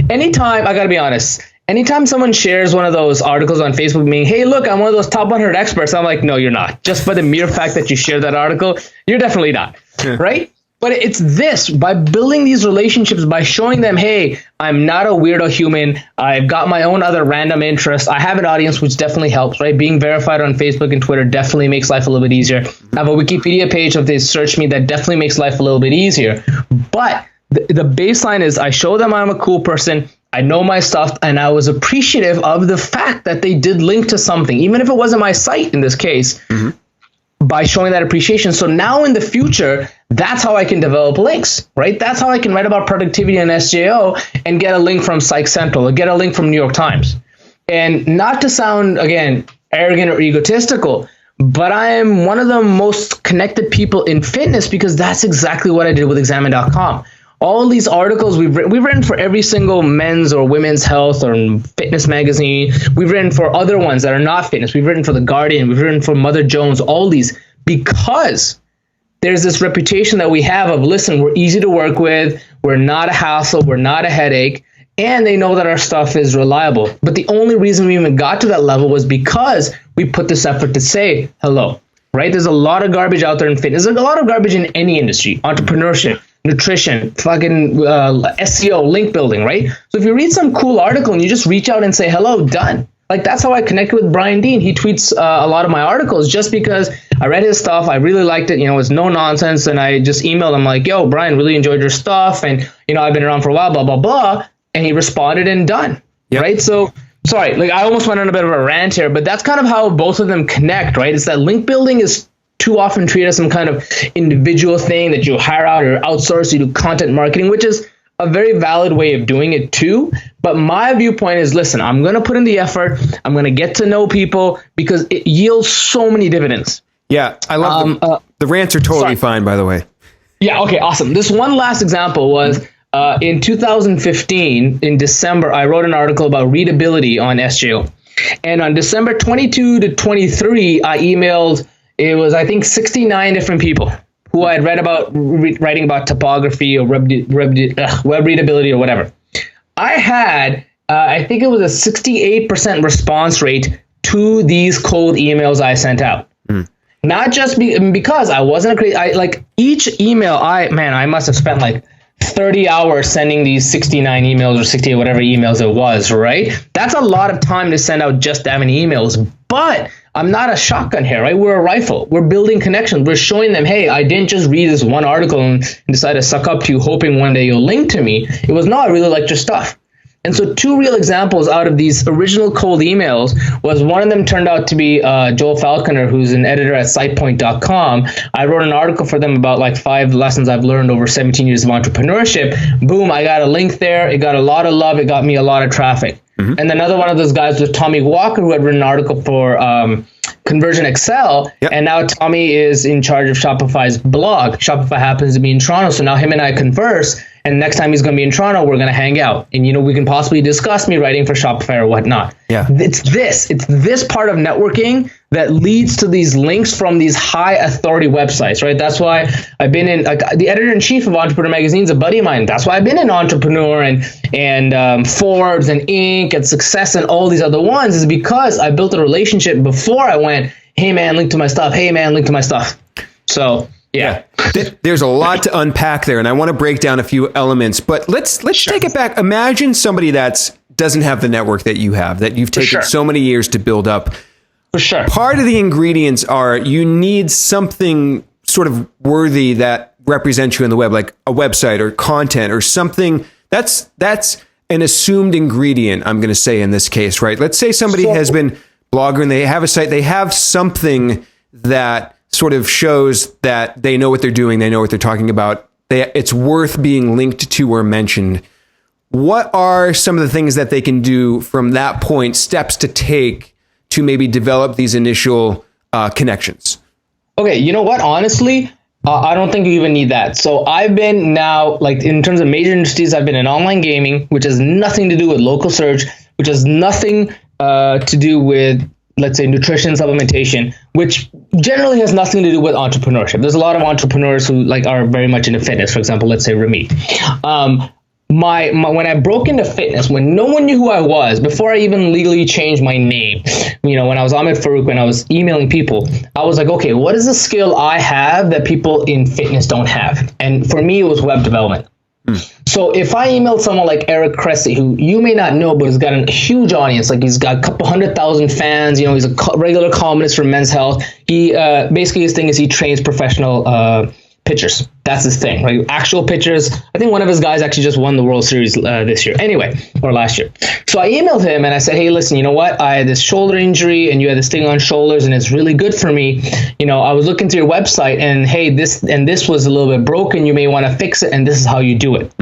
[SPEAKER 2] Anytime, I got to be honest, anytime someone shares one of those articles on Facebook meaning, hey, look, I'm one of those top 100 experts, I'm like, no, you're not. Just by the mere fact that you shared that article, you're definitely not. Right? But it's this, by building these relationships, by showing them, hey, I'm not a weirdo human. I've got my own other random interests. I have an audience, which definitely helps, right? Being verified on Facebook and Twitter definitely makes life a little bit easier. I have a Wikipedia page if they search me that definitely makes life a little bit easier. But the baseline is I show them I'm a cool person. I know my stuff, and I was appreciative of the fact that they did link to something, even if it wasn't my site in this case, by showing that appreciation. So now in the future, that's how I can develop links, right? That's how I can write about productivity and SJO and get a link from Psych Central or get a link from New York Times. And not to sound, again, arrogant or egotistical, but I am one of the most connected people in fitness because that's exactly what I did with Examine.com. All these articles we've written for every single men's or women's health or fitness magazine. We've written for other ones that are not fitness. We've written for The Guardian. We've written for Mother Jones, all these, because there's this reputation that we have of, listen, we're easy to work with. We're not a hassle. We're not a headache. And they know that our stuff is reliable. But the only reason we even got to that level was because we put this effort to say hello, right? There's a lot of garbage out there in fitness. There's a lot of garbage in any industry, entrepreneurship, nutrition, fucking SEO, link building, right? So if you read some cool article and you just reach out and say, hello, done. That's how I connected with Brian Dean. He tweets a lot of my articles just because I read his stuff. I really liked it. It's no nonsense. And I just emailed him like, yo, Brian, really enjoyed your stuff. And, I've been around for a while, blah, blah, blah. And he responded and done. Yep. Right. So sorry, I almost went on a bit of a rant here, but that's kind of how both of them connect, right? It's that link building is too often treated as some kind of individual thing that you hire out or outsource, you do content marketing, which is a very valid way of doing it too. But my viewpoint is, listen, I'm going to put in the effort. I'm going to get to know people because it yields so many dividends.
[SPEAKER 1] Yeah, I love the rants are totally fine, by the way.
[SPEAKER 2] Yeah, okay, awesome. This one last example was in 2015, in December, I wrote an article about readability on SJO. And on December 22 to 23, I emailed, it was, I think, 69 different people who I had read about writing about typography or web readability or whatever. I had, I think it was a 68% response rate to these cold emails I sent out. Not just because I wasn't like each email, I must have spent like 30 hours sending these 69 emails or 60 whatever emails it was, right? That's a lot of time to send out just that many emails. But I'm not a shotgun here, right? We're a rifle. We're building connections. We're showing them, hey, I didn't just read this one article and decide to suck up to you hoping one day you'll link to me. It was, no, I really liked your stuff. And so two real examples out of these original cold emails was, one of them turned out to be Joel Falconer, who's an editor at SitePoint.com. I wrote an article for them about like 5 lessons I've learned over 17 years of entrepreneurship. Boom, I got a link there. It got a lot of love. It got me a lot of traffic. And another one of those guys was Tommy Walker, who had written an article for Conversion Excel. And now Tommy is in charge of Shopify's blog. Shopify happens to be in Toronto. So now him and I converse. And next time he's going to be in Toronto, we're going to hang out. And, we can possibly discuss me writing for Shopify or whatnot. Yeah. It's this part of networking that leads to these links from these high authority websites, right? That's why I've been in, like, the editor-in-chief of Entrepreneur Magazine is a buddy of mine. That's why I've been in Entrepreneur and Forbes and Inc. and Success and all these other ones, is because I built a relationship before I went, hey, man, link to my stuff. Hey, man, link to my stuff. So... Yeah.
[SPEAKER 1] There's a lot to unpack there, and I want to break down a few elements, but let's take it back. Imagine somebody that doesn't have the network that you have, that you've taken so many years to build up.
[SPEAKER 2] For sure.
[SPEAKER 1] Part of the ingredients are you need something sort of worthy that represents you in the web, like a website or content or something. That's an assumed ingredient, I'm going to say in this case, right? Let's say somebody has been blogger and they have a site, they have something that sort of shows that they know what they're doing, they know what they're talking about, it's worth being linked to or mentioned. What are some of the things that they can do from that point, steps to take to maybe develop these initial connections?
[SPEAKER 2] Okay, you know what? Honestly, I don't think you even need that. So I've been now, like, in terms of major industries, I've been in online gaming, which has nothing to do with local search, which has nothing to do with, let's say, nutrition supplementation, which generally has nothing to do with entrepreneurship. There's a lot of entrepreneurs who are very much into fitness. For example, let's say Ramit. When I broke into fitness, when no one knew who I was, before I even legally changed my name, when I was Ahmed Farouk, when I was emailing people, I was like, okay, what is a skill I have that people in fitness don't have? And for me, it was web development. So if I emailed someone like Eric Cressy, who you may not know, but has got a huge audience, like he's got a couple 100,000 fans, he's a regular columnist for Men's Health. He basically, his thing is he trains professional pitchers. That's his thing, right? Actual pitchers. I think one of his guys actually just won the World Series this year. Anyway, or last year. So I emailed him and I said, hey, listen, you know what? I had this shoulder injury and you had this thing on shoulders and it's really good for me. I was looking through your website and hey, this was a little bit broken. You may want to fix it and this is how you do it.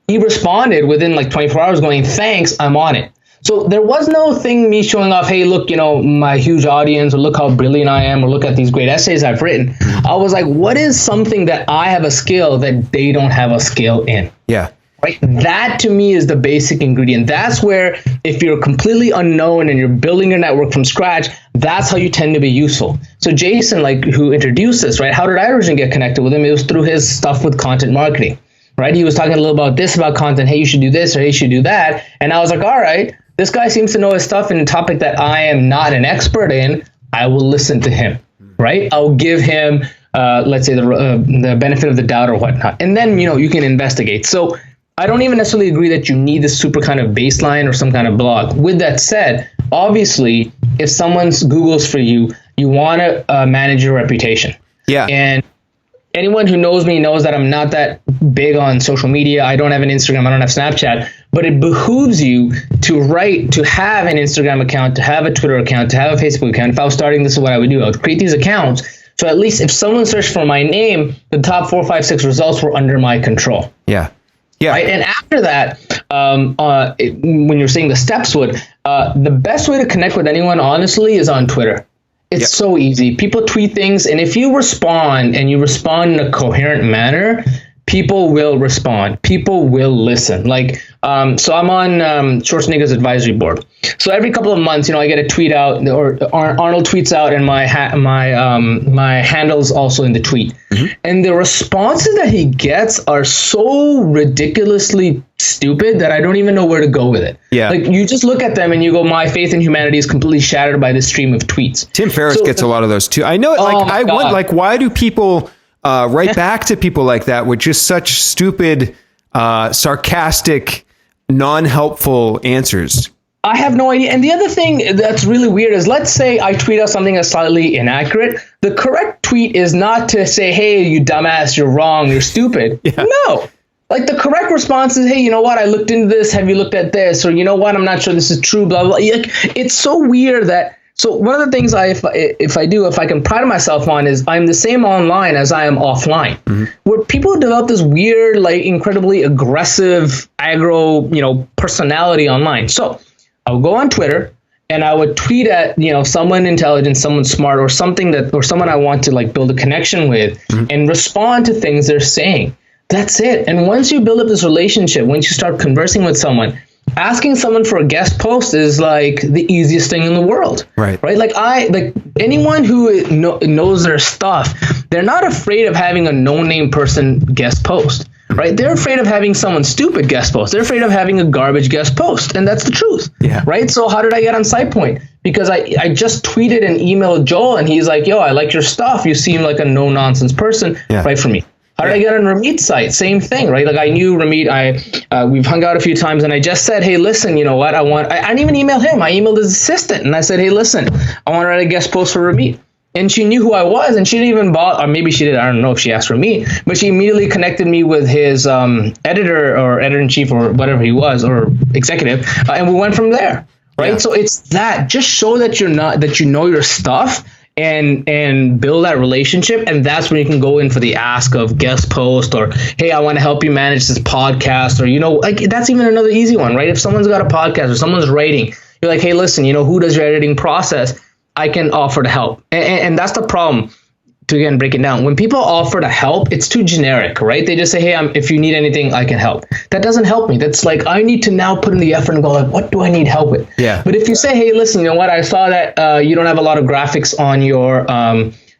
[SPEAKER 2] He responded within like 24 hours going, thanks, I'm on it. So there was no thing me showing off, hey, look, my huge audience, or look how brilliant I am, or look at these great essays I've written. I was like, what is something that I have a skill that they don't have a skill in? Yeah. Right. That to me is the basic ingredient. That's where, if you're completely unknown and you're building your network from scratch, that's how you tend to be useful. So Jason, who introduced us, right? How did I originally get connected with him? It was through his stuff with content marketing, right? He was talking a little about this, about content. Hey, you should do this, or hey, you should do that. And I was like, all right, this guy seems to know his stuff in a topic that I am not an expert in. I will listen to him, right? I'll give him, let's say, the benefit of the doubt or whatnot. And then, you can investigate. So I don't even necessarily agree that you need this super kind of baseline or some kind of blog. With that said, obviously, if someone's Googles for you, you want to manage your reputation. Yeah. And anyone who knows me knows that I'm not that big on social media. I don't have an Instagram. I don't have Snapchat. But it behooves you to have an Instagram account, to have a Twitter account, to have a Facebook account. If I was starting, this is what I would do. I would create these accounts. So at least if someone searched for my name, the top 4, 5, 6 results were under my control. Yeah. Yeah. Right? And after that, when you're saying the steps the best way to connect with anyone, honestly, is on Twitter. It's so easy. People tweet things, and if you respond and you respond in a coherent manner, people will respond. People will listen. Like So I'm on Schwarzenegger's advisory board. So every couple of months, I get a tweet out, or Arnold tweets out, and my handle's also in the tweet. Mm-hmm. And the responses that he gets are so ridiculously stupid that I don't even know where to go with it.
[SPEAKER 1] Yeah.
[SPEAKER 2] Like, you just look at them and you go, my faith in humanity is completely shattered by this stream of tweets.
[SPEAKER 1] Tim Ferriss gets a lot of those too. I know. Why do people write back to people like that with just such stupid, sarcastic, non-helpful answers?
[SPEAKER 2] I have no idea. And the other thing that's really weird is, let's say I tweet out something that's slightly inaccurate. The correct tweet is not to say, hey, you dumbass, you're wrong, you're stupid. Yeah. No. Like, the correct response is, hey, you know what? I looked into this. Have you looked at this? Or, you know what? I'm not sure this is true, blah, blah. Like, it's so weird that. So one of the things if I can pride myself on is I'm the same online as I am offline, mm-hmm. where people develop this weird, like, incredibly aggressive, aggro, personality online. So I would go on Twitter and I would tweet at, someone intelligent, someone smart, or someone I want to, like, build a connection with, mm-hmm. and respond to things they're saying. That's it. And once you build up this relationship, once you start conversing with someone, asking someone for a guest post is like the easiest thing in the world. Right. Like, anyone who knows their stuff, they're not afraid of having a no-name person guest post. Right. They're afraid of having someone stupid guest post. They're afraid of having a garbage guest post. And that's the truth. Yeah. Right. So how did I get on SitePoint? Because I just tweeted and emailed Joel, and he's like, yo, I like your stuff. You seem like a no-nonsense person. Yeah. Right for me. How did I get on Ramit's site? Same thing, right? Like, I knew Ramit. We've hung out a few times, and I just said, hey, listen, you know what? I didn't even email him. I emailed his assistant, and I said, hey, listen, I want to write a guest post for Ramit. And she knew who I was, and she didn't even bother, or maybe she did. I don't know if she asked for me, but she immediately connected me with his editor or editor-in-chief or whatever he was, or executive, and we went from there, right? Yeah. So it's that. Just show that you know your stuff, and build that relationship, and that's when you can go in for the ask of guest post, or hey, I want to help you manage this podcast, or like, that's even another easy one, right? If someone's got a podcast or someone's writing, you're like, hey, listen, who does your editing process? I can offer to help, and that's the problem. To again break it down, when people offer to help, it's too generic, right? They just say, hey, if you need anything, I can help. That doesn't help me. That's like, I need to now put in the effort and go, like, what do I need help with? Yeah. But if you say, hey, listen, you know what? I saw that you don't have a lot of graphics on your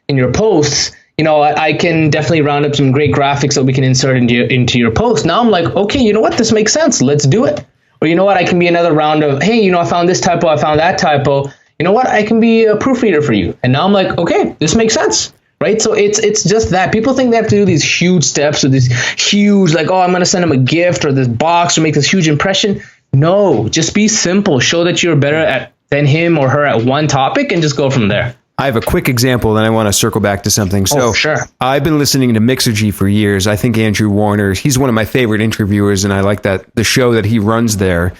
[SPEAKER 2] in your posts. I can definitely round up some great graphics that we can insert into your post. Now I'm like, okay, you know what? This makes sense. Let's do it. Or you know what? I can be another round of, hey, I found this typo. I found that typo. You know what? I can be a proofreader for you. And now I'm like, okay, this makes sense. Right. So it's just that people think they have to do these huge steps, or this huge, like, oh, I'm going to send them a gift or this box or make this huge impression. No, just be simple. Show that you're better than him or her at one topic, and just go from there.
[SPEAKER 1] I have a quick example, then I want to circle back to something. So
[SPEAKER 2] sure.
[SPEAKER 1] I've been listening to Mixergy for years. I think Andrew Warner, he's one of my favorite interviewers, and I like the show that he runs there.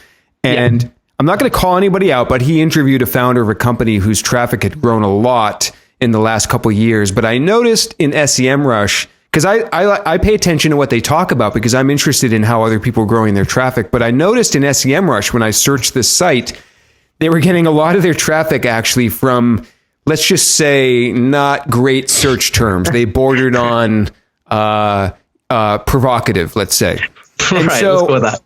[SPEAKER 1] And I'm not going to call anybody out, but he interviewed a founder of a company whose traffic had grown a lot in the last couple of years. But I noticed in SEMrush, because I pay attention to what they talk about, because I'm interested in how other people are growing their traffic. But I noticed in SEMrush, when I searched this site, they were getting a lot of their traffic actually from, let's just say, not great search terms. They bordered on provocative, let's say. And
[SPEAKER 2] right,
[SPEAKER 1] so
[SPEAKER 2] let's go with that.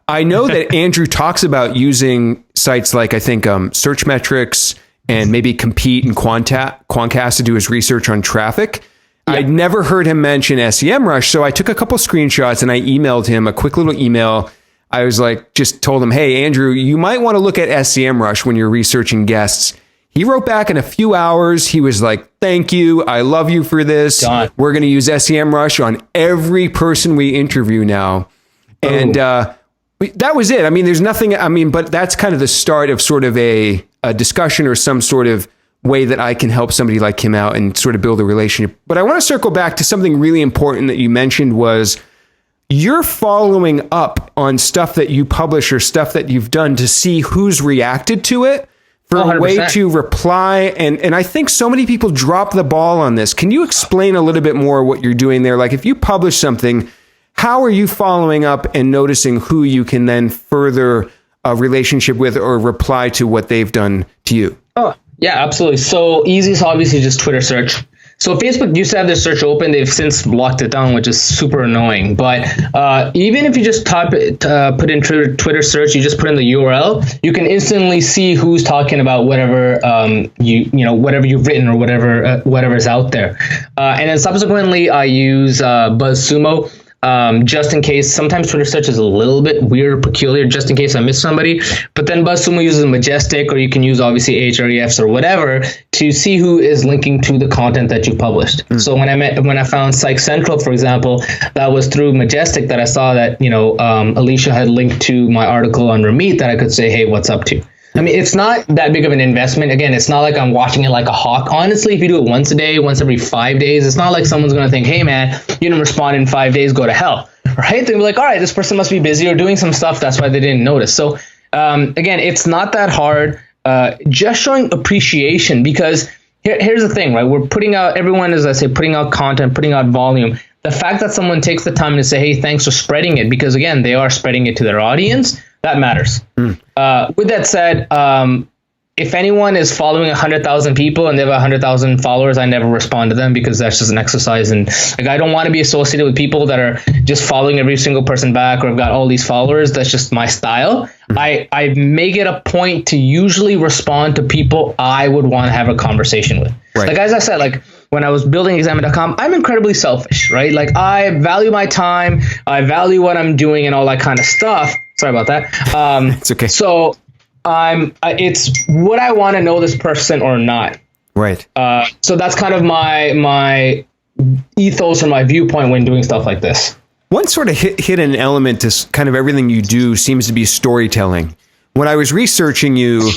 [SPEAKER 1] I know that Andrew talks about using sites like, I think, Search Metrics and maybe Compete and Quantcast to do his research on traffic. Yep. I'd never heard him mention SEMrush, so I took a couple screenshots and I emailed him a quick little email. I was like, just told him, hey, Andrew, you might want to look at SEMrush when you're researching guests. He wrote back in a few hours. He was like, thank you. I love you for this. Done. We're going to use SEMrush on every person we interview now. Oh. And that was it. I mean, there's nothing, but that's kind of the start of sort of a discussion or some sort of way that I can help somebody like him out and sort of build a relationship. But I want to circle back to something really important that you mentioned, was you're following up on stuff that you publish or stuff that you've done to see who's reacted to it for 100%. A way to reply. And I think so many people drop the ball on this. Can you explain a little bit more what you're doing there? Like, if you publish something, how are you following up and noticing who you can then further a relationship with or reply to what they've done to you?
[SPEAKER 2] Oh, yeah, absolutely. So easiest, obviously, just Twitter search. So Facebook used to have their search open. They've since locked it down, which is super annoying. But even if you just put in Twitter search, you just put in the URL, you can instantly see who's talking about whatever whatever you've written or whatever's out there. And then subsequently, I use BuzzSumo. Just in case. Sometimes Twitter search is a little bit weird or peculiar, just in case I miss somebody. But then BuzzSumo uses Majestic, or you can use obviously Ahrefs or whatever to see who is linking to the content that you published. So when I found Psych Central, for example, that was through Majestic that I saw that Alicia had linked to my article on Ramit that I could say, hey, what's up to? I mean, it's not that big of an investment. Again, it's not like I'm watching it like a hawk. Honestly, if you do it once a day, once every 5 days, it's not like someone's going to think, hey, man, you didn't respond in 5 days, go to hell, right? They'll be like, all right, this person must be busy or doing some stuff. That's why they didn't notice. So, again, it's not that hard. Just showing appreciation, because here's the thing, right? We're putting out, everyone, as I say, putting out content, putting out volume. The fact that someone takes the time to say, hey, thanks for spreading it, because, again, they are spreading it to their audience, that matters. With that said, if anyone is following 100,000 people and they have 100,000 followers, I never respond to them, because that's just an exercise. And like, I don't want to be associated with people that are just following every single person back or have got all these followers. That's just my style. I make it a point to usually respond to people I would want to have a conversation with. Right. Like, as I said, like when I was building examine.com, I'm incredibly selfish, right? Like, I value my time. I value what I'm doing and all that kind of stuff. Sorry about that.
[SPEAKER 1] It's okay.
[SPEAKER 2] So it's would I want to know this person or not?
[SPEAKER 1] Right.
[SPEAKER 2] So that's kind of my ethos or my viewpoint when doing stuff like this.
[SPEAKER 1] One sort of hidden element to kind of everything you do seems to be storytelling. When I was researching you,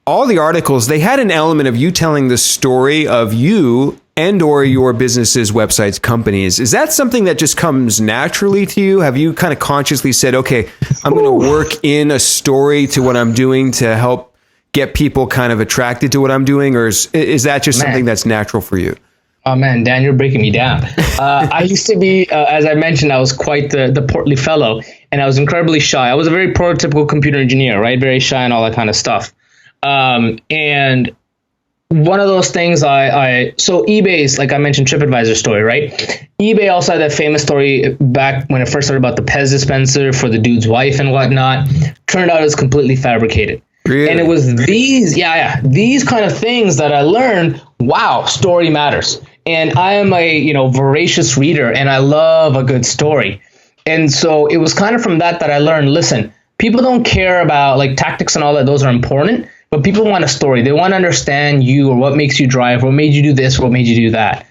[SPEAKER 1] all the articles, they had an element of you telling the story of you and or your businesses, websites, companies. Is that something that just comes naturally to you? Have you kind of consciously said, okay, I'm going to work in a story to what I'm doing to help get people kind of attracted to what I'm doing? Or is that just something that's natural for you?
[SPEAKER 2] Oh, man, Dan, you're breaking me down. I used to be, as I mentioned, I was quite the portly fellow, and I was incredibly shy. I was a very prototypical computer engineer, right? Very shy and all that kind of stuff. And one of those things so eBay's, like I mentioned, TripAdvisor story, right? eBay also had that famous story back when it first started about the Pez dispenser for the dude's wife and whatnot. Turned out it was completely fabricated. Really? And it was these kind of things that I learned, wow, story matters. And I am a, voracious reader, and I love a good story. And so it was kind of from that I learned, listen, people don't care about like tactics and all that. Those are important. But people want a story. They want to understand you, or what makes you drive, what made you do this, what made you do that.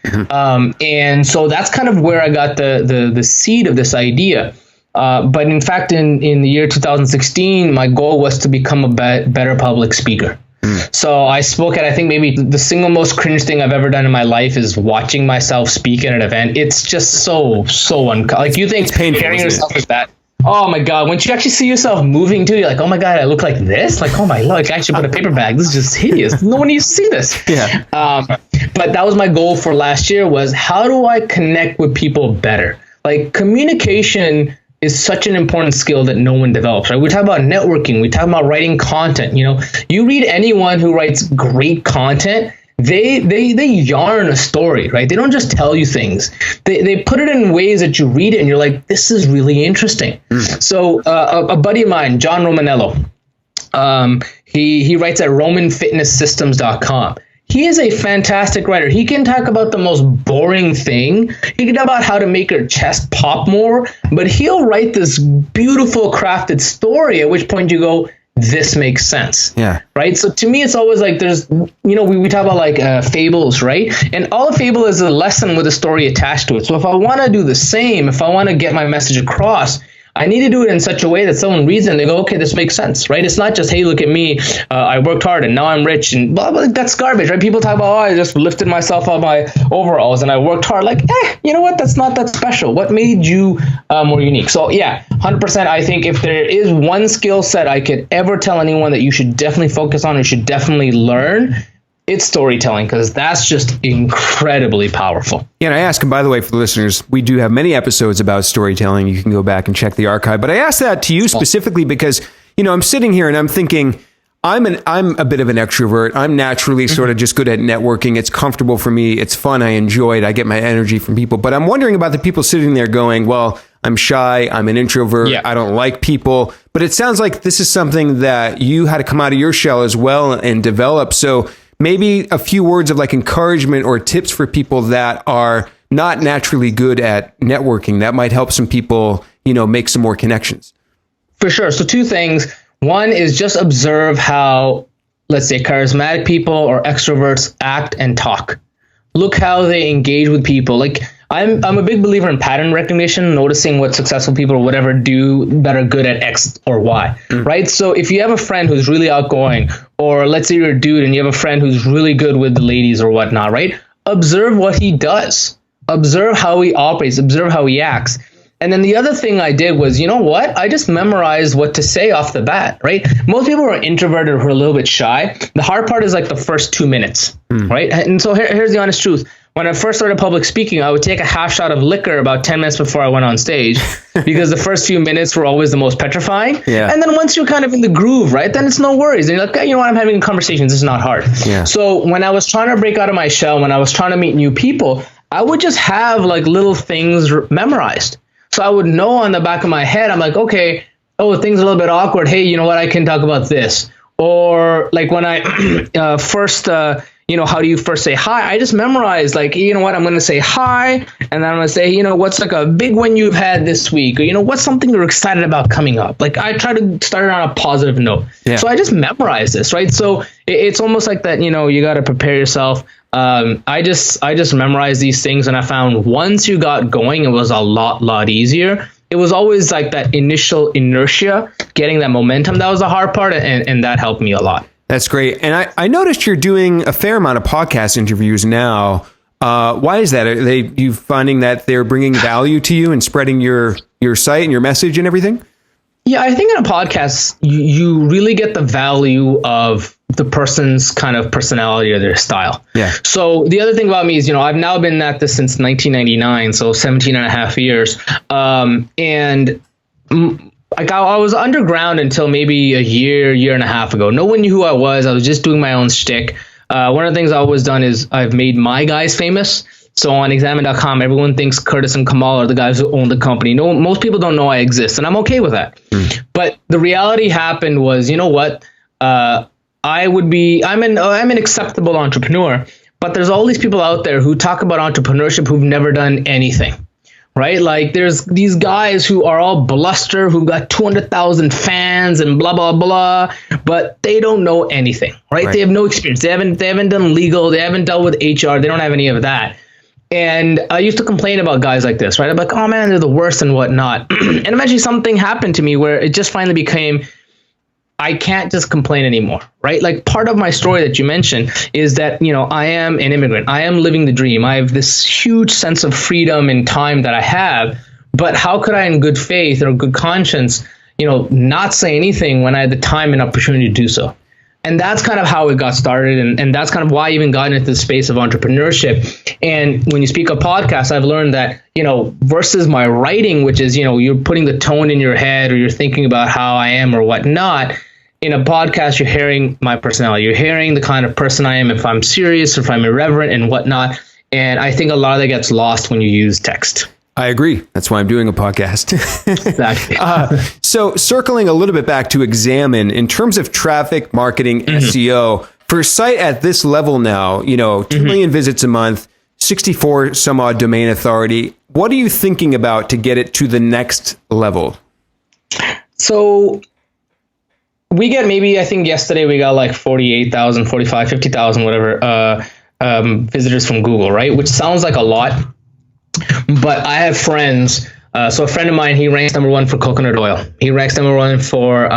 [SPEAKER 2] And so that's kind of where I got the seed of this idea. But in fact, in the year 2016, my goal was to become a better public speaker. So I spoke at, I think maybe the single most cringe thing I've ever done in my life is watching myself speak at an event. It's just so like, you think hearing yourself is bad. Oh my God, when you actually see yourself moving too, you're like, oh my God, I look like this? Like, oh my Lord, I actually put a paper bag. This is just hideous. No one needs to see this. Yeah. But that was my goal for last year, was how do I connect with people better? Like, communication is such an important skill that no one develops, right? We talk about networking. We talk about writing content. You read anyone who writes great content, they yarn a story, right? They don't just tell you things. They put it in ways that you read it and you're like, this is really interesting. So a buddy of mine, John Romanello, he writes at romanfitnesssystems.com. He is a fantastic writer. He can talk about the most boring thing. He can talk about how to make your chest pop more, but he'll write this beautiful crafted story, at which point you go, this makes sense. Yeah. Right. So to me, it's always like there's, we talk about like fables, right? And all a fable is a lesson with a story attached to it. So if I want to do the same, if I want to get my message across, I need to do it in such a way that someone reads it and they go, okay, this makes sense, right? It's not just, hey, look at me, I worked hard and now I'm rich and blah, blah, that's garbage, right? People talk about, I just lifted myself out my overalls and I worked hard. Like, you know what? That's not that special. What made you more unique? So yeah, 100%. I think if there is one skill set I could ever tell anyone that you should definitely focus on and should definitely learn, it's storytelling, because that's just incredibly powerful.
[SPEAKER 1] Yeah, and I ask, and by the way, for the listeners, we do have many episodes about storytelling. You can go back and check the archive. But I asked that to you specifically because, I'm sitting here and I'm thinking, I'm a bit of an extrovert. I'm naturally sort of just good at networking. It's comfortable for me. It's fun. I enjoy it. I get my energy from people. But I'm wondering about the people sitting there going, well, I'm shy. I'm an introvert.
[SPEAKER 2] Yeah.
[SPEAKER 1] I don't like people. But it sounds like this is something that you had to come out of your shell as well and develop. So maybe a few words of like encouragement or tips for people that are not naturally good at networking that might help some people, make some more connections.
[SPEAKER 2] For sure. So two things. One is just observe how, let's say, charismatic people or extroverts act and talk. Look how they engage with people. Like I'm a big believer in pattern recognition, noticing what successful people or whatever do that are good at X or Y, right? So if you have a friend who's really outgoing, or let's say you're a dude and you have a friend who's really good with the ladies or whatnot, right? Observe what he does. Observe how he operates. Observe how he acts. And then the other thing I did was, I just memorized what to say off the bat, right? Most people are introverted or who are a little bit shy. The hard part is like the first 2 minutes, right? And so here's the honest truth. When I first started public speaking, I would take a half shot of liquor about 10 minutes before I went on stage because the first few minutes were always the most petrifying.
[SPEAKER 1] Yeah.
[SPEAKER 2] And then once you're kind of in the groove, right, then it's no worries. And you're like, okay, I'm having conversations. This is not hard.
[SPEAKER 1] Yeah.
[SPEAKER 2] So when I was trying to break out of my shell, when I was trying to meet new people, I would just have like little things memorized. So I would know on the back of my head, I'm like, okay, things are a little bit awkward. Hey, you know what? I can talk about this. Or like when I first, how do you first say hi? I just memorized like, I'm going to say hi. And then I'm going to say, what's like a big win you've had this week? Or, what's something you're excited about coming up? Like I try to start it on a positive note. Yeah. So I just memorize this, right? So it's almost like that, you got to prepare yourself. I just memorized these things, and I found once you got going, it was a lot easier. It was always like that initial inertia, getting that momentum. That was the hard part, and that helped me a lot.
[SPEAKER 1] That's great. And I noticed you're doing a fair amount of podcast interviews now. Why is that? Are you finding that they're bringing value to you and spreading your site and your message and everything?
[SPEAKER 2] Yeah, I think in a podcast, you really get the value of the person's kind of personality or their style. Yeah. So the other thing about me is, I've now been at this since 1999, so 17 and a half years. And like I was underground until maybe a year and a half ago. No one knew who I was. I was just doing my own shtick. One of the things I've always done is I've made my guys famous. So on examine.com, everyone thinks Curtis and Kamal are the guys who own the company. No, most people don't know I exist, and I'm okay with that. But the reality happened was, I'm an acceptable entrepreneur, but there's all these people out there who talk about entrepreneurship who've never done anything, right? Like there's these guys who are all bluster, who got 200,000 fans and blah, blah, blah, but they don't know anything, right? They have no experience. They haven't done legal. They haven't dealt with HR. They don't have any of that. And I used to complain about guys like this, right? I'm like, oh man, they're the worst and whatnot. And eventually something happened to me where it just finally became, I can't just complain anymore, right? Like part of my story that you mentioned is that, I am an immigrant. I am living the dream. I have this huge sense of freedom and time that I have. But how could I, in good faith or good conscience, not say anything when I had the time and opportunity to do so? And that's kind of how it got started. And that's kind of why I even got into the space of entrepreneurship. And when you speak of podcasts, I've learned that, versus my writing, which is, you're putting the tone in your head or you're thinking about how I am or whatnot. In a podcast, you're hearing my personality. You're hearing the kind of person I am, if I'm serious, if I'm irreverent and whatnot. And I think a lot of that gets lost when you use text.
[SPEAKER 1] I agree. That's why I'm doing a podcast.
[SPEAKER 2] Exactly.
[SPEAKER 1] So circling a little bit back to Examine, in terms of traffic, marketing, SEO, for a site at this level now, 2 million visits a month, 64 some odd domain authority. What are you thinking about to get it to the next level?
[SPEAKER 2] So we get I think yesterday we got like 48,000, 45, 50,000, whatever, visitors from Google, right? Which sounds like a lot. But I have friends. So a friend of mine, he ranks number 1 for coconut oil. He ranks number 1 for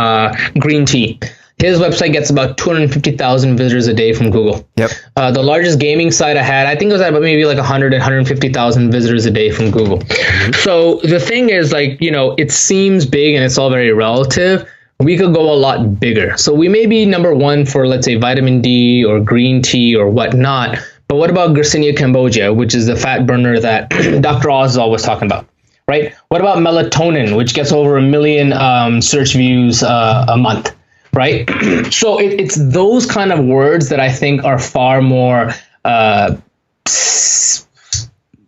[SPEAKER 2] green tea. His website gets about 250,000 visitors a day from Google. Yep. The largest gaming site I had, I think it was at about maybe like 150,000 visitors a day from Google. So the thing is, like, it seems big and it's all very relative. We could go a lot bigger. So we may be number 1 for, let's say, vitamin D or green tea or whatnot. But what about Garcinia cambogia, which is the fat burner that Dr. Oz is always talking about, right? What about melatonin, which gets over 1 million search views a month, right? So it's those kind of words that I think are far more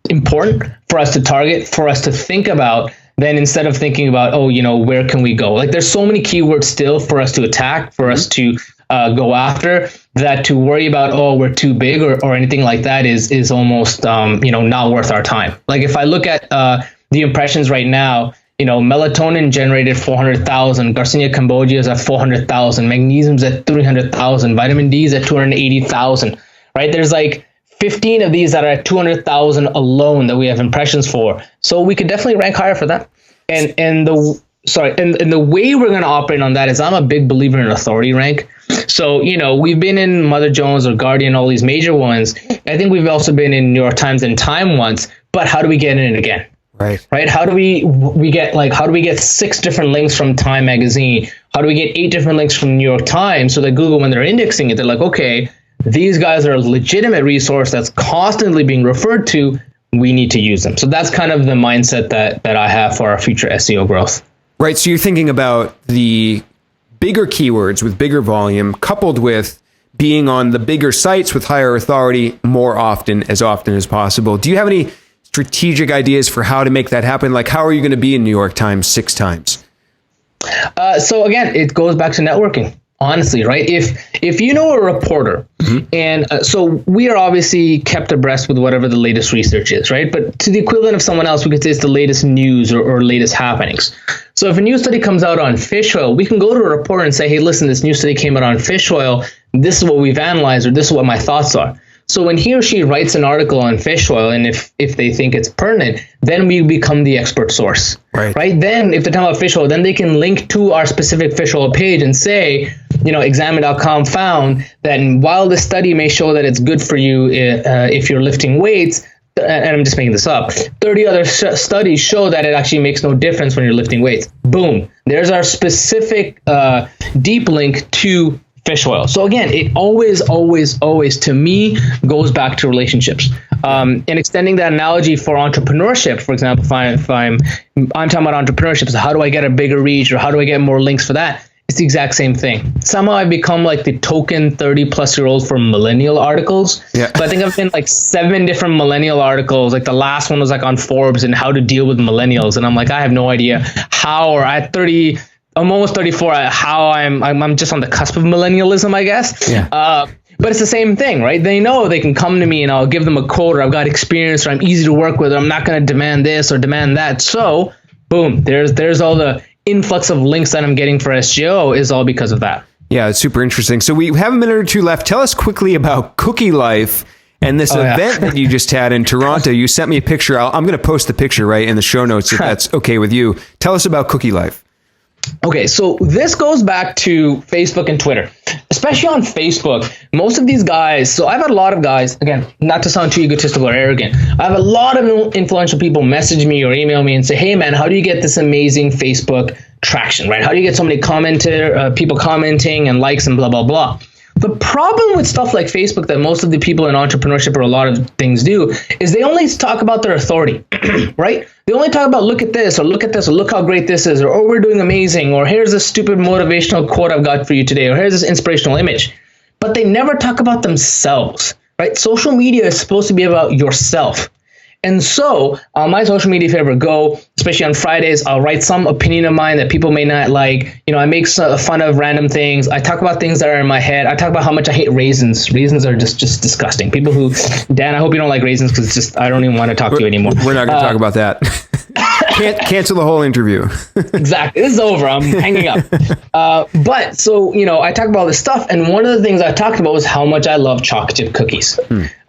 [SPEAKER 2] important for us to target, for us to think about, then instead of thinking about, oh, where can we go? Like there's so many keywords still for us to attack, for us to go after, that to worry about, oh, we're too big or anything like that is almost, not worth our time. Like if I look at the impressions right now, melatonin generated 400,000, Garcinia Cambogia is at 400,000, magnesium's at 300,000, vitamin D is at 280,000, right? There's like 15 of these that are at 200,000 alone that we have impressions for. So we could definitely rank higher for that. And the way we're going to operate on that is I'm a big believer in authority rank. So, we've been in Mother Jones or Guardian, all these major ones. I think we've also been in New York Times and Time once, but how do we get in it again? Right. How do we get 6 different links from Time magazine? How do we get 8 different links from New York Times so that Google, when they're indexing it, they're like, okay, these guys are a legitimate resource that's constantly being referred to. We need to use them. So that's kind of the mindset that I have for our future SEO growth.
[SPEAKER 1] Right. So you're thinking about the bigger keywords with bigger volume, coupled with being on the bigger sites with higher authority more often as possible. Do you have any strategic ideas for how to make that happen? Like, how are you going to be in New York Times 6 times?
[SPEAKER 2] So again, it goes back to networking. Honestly, right? If you know a reporter, and so we are obviously kept abreast with whatever the latest research is, right? But to the equivalent of someone else, we could say it's the latest news or latest happenings. So if a new study comes out on fish oil, we can go to a reporter and say, hey, listen, this new study came out on fish oil. This is what we've analyzed, or this is what my thoughts are. So when he or she writes an article on fish oil, and if they think it's pertinent, then we become the expert source, right? Then if they're talking about fish oil, then they can link to our specific fish oil page and say, examine.com found that while this study may show that it's good for you if you're lifting weights, and I'm just making this up, 30 other studies show that it actually makes no difference when you're lifting weights. Boom. There's our specific deep link to fish oil. So again, it always to me goes back to relationships. And extending that analogy for entrepreneurship, for example, if I'm talking about entrepreneurship, so how do I get a bigger reach, or how do I get more links for that? It's the exact same thing. Somehow I've become like the token 30-plus-year-old for millennial articles. Yeah. So I think I've been like 7 different millennial articles. Like the last one was like on Forbes and how to deal with millennials. And I'm like, I have no idea how, or at 30, I'm almost 34, how I'm just on the cusp of millennialism, I guess. Yeah. But it's the same thing, right? They know they can come to me and I'll give them a quote, or I've got experience, or I'm easy to work with, or I'm not going to demand this or demand that. So boom, there's all the influx of links that I'm getting for SGO is all because of that. Yeah, it's super interesting. So we have a minute or two left. Tell us quickly about Cookie Life and this event that you just had in Toronto. You sent me a picture. I'm going to post the picture right in the show notes if that's okay with you. Tell us about Cookie Life. Okay, so this goes back to Facebook and Twitter, especially on Facebook. Most of these guys, so I've had a lot of guys, again, not to sound too egotistical or arrogant, I have a lot of influential people message me or email me and say, hey man, how do you get this amazing Facebook traction, right? How do you get so many people commenting and likes and blah, blah, blah? The problem with stuff like Facebook that most of the people in entrepreneurship or a lot of things do is they only talk about their authority, right? They only talk about look at this or look at this or look how great this is, or oh, we're doing amazing, or here's a stupid motivational quote I've got for you today, or here's this inspirational image. But they never talk about themselves, right? Social media is supposed to be about yourself. And so on my social media, if you ever go, especially on Fridays, I'll write some opinion of mine that people may not like. I make fun of random things. I talk about things that are in my head. I talk about how much I hate raisins. Raisins are just disgusting. People who, Dan, I hope you don't like raisins because it's just, I don't even want to talk to you anymore. We're not going to talk about that. Cancel the whole interview. Exactly. This is over. I'm hanging up. But so, I talk about all this stuff. And one of the things I talked about was how much I love chocolate chip cookies.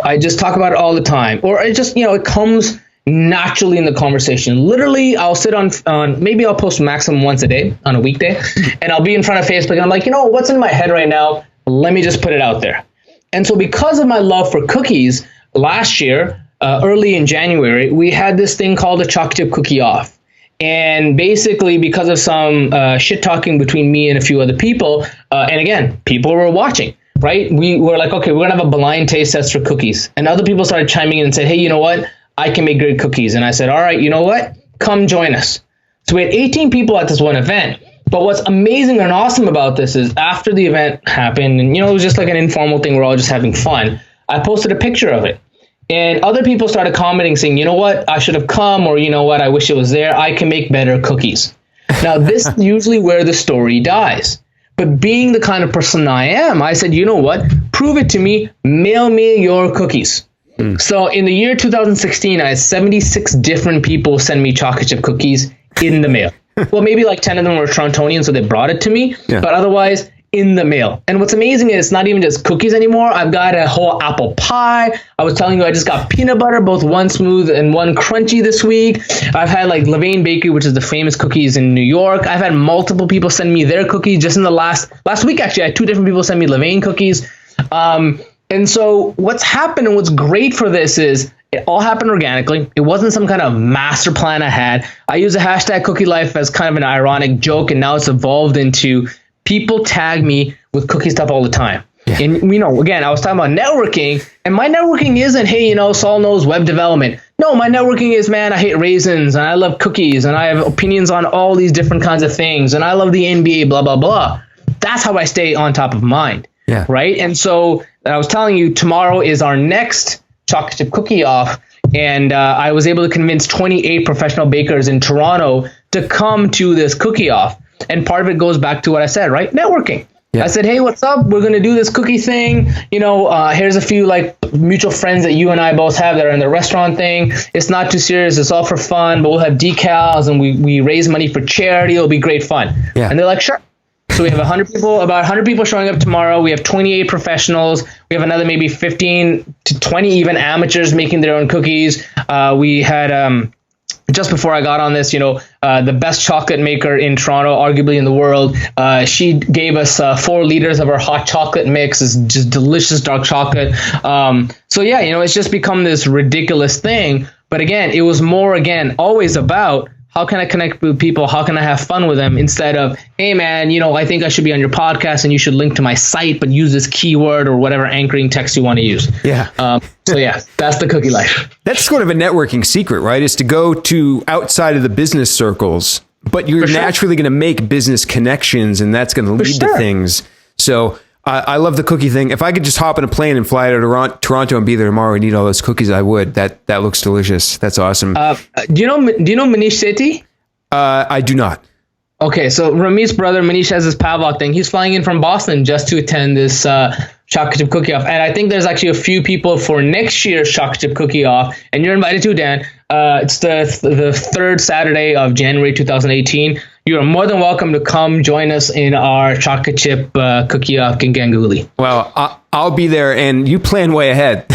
[SPEAKER 2] I just talk about it all the time. Or it just, it comes naturally in the conversation. Literally, I'll sit on maybe I'll post maximum once a day on a weekday. And I'll be in front of Facebook. And I'm like, what's in my head right now? Let me just put it out there. And so because of my love for cookies, last year, early in January, we had this thing called a chocolate chip cookie off. And basically, because of some shit talking between me and a few other people, and again, people were watching, right? We were like, okay, we're going to have a blind taste test for cookies. And other people started chiming in and said, hey, you know what? I can make great cookies. And I said, all right, you know what? Come join us. So we had 18 people at this one event. But what's amazing and awesome about this is after the event happened, and it was just like an informal thing, we're all just having fun, I posted a picture of it. And other people started commenting saying, you know what, I should have come, or you know what, I wish it was there. I can make better cookies. Now, this is usually where the story dies. But being the kind of person I am, I said, you know what, prove it to me, mail me your cookies. So in the year 2016, I had 76 different people send me chocolate chip cookies in the mail. Well, maybe like 10 of them were Torontonians, so they brought it to me, but otherwise in the mail. And what's amazing is it's not even just cookies anymore. I've got a whole apple pie. I was telling you, I just got peanut butter, both one smooth and one crunchy this week. I've had like Levain Bakery, which is the famous cookies in New York. I've had multiple people send me their cookies just in the last week. Actually, I had 2 different people send me Levain cookies. And so what's happened and what's great for this is it all happened organically. It wasn't some kind of master plan I had. I use the hashtag Cookie Life as kind of an ironic joke, and now it's evolved into people tag me with cookie stuff all the time. Yeah. And again, I was talking about networking, and my networking isn't, hey, Saul knows web development. No, my networking is, man, I hate raisins and I love cookies and I have opinions on all these different kinds of things and I love the NBA, blah, blah, blah. That's how I stay on top of mind. Yeah. Right. And so I was telling you, tomorrow is our next chocolate chip cookie off. And I was able to convince 28 professional bakers in Toronto to come to this cookie off. And part of it goes back to what I said, right? Networking. Yeah. I said, hey, what's up? We're going to do this cookie thing. Here's a few like mutual friends that you and I both have that are in the restaurant thing. It's not too serious. It's all for fun, but we'll have decals and we raise money for charity. It'll be great fun. Yeah. And they're like, sure. So we have about 100 people showing up tomorrow. We have 28 professionals. We have another maybe 15 to 20 even amateurs making their own cookies. We had just before I got on this, the best chocolate maker in Toronto, arguably in the world. She gave us 4 liters of her hot chocolate mix. It's just delicious dark chocolate. It's just become this ridiculous thing. But again, it was more, always about how can I connect with people? How can I have fun with them? Instead of, hey, man, I think I should be on your podcast and you should link to my site, but use this keyword or whatever anchoring text you want to use. Yeah. That's the cookie life. That's sort of a networking secret, right? Is to go to outside of the business circles, but you're naturally going to make business connections and that's going to lead to things. So I love the cookie thing. If I could just hop in a plane and fly to Toronto and be there tomorrow and eat all those cookies, I would. That looks delicious. That's awesome. Do you know Manish Sethi? I do not. Okay, so Ramish's brother, Manish, has this Pavlok thing. He's flying in from Boston just to attend this chocolate chip cookie off. And I think there's actually a few people for next year's chocolate chip cookie off. And you're invited too, Dan. It's the third Saturday of January 2018. You are more than welcome to come join us in our chocolate chip cookie off in Ganguly. Well, I'll be there, and you plan way ahead.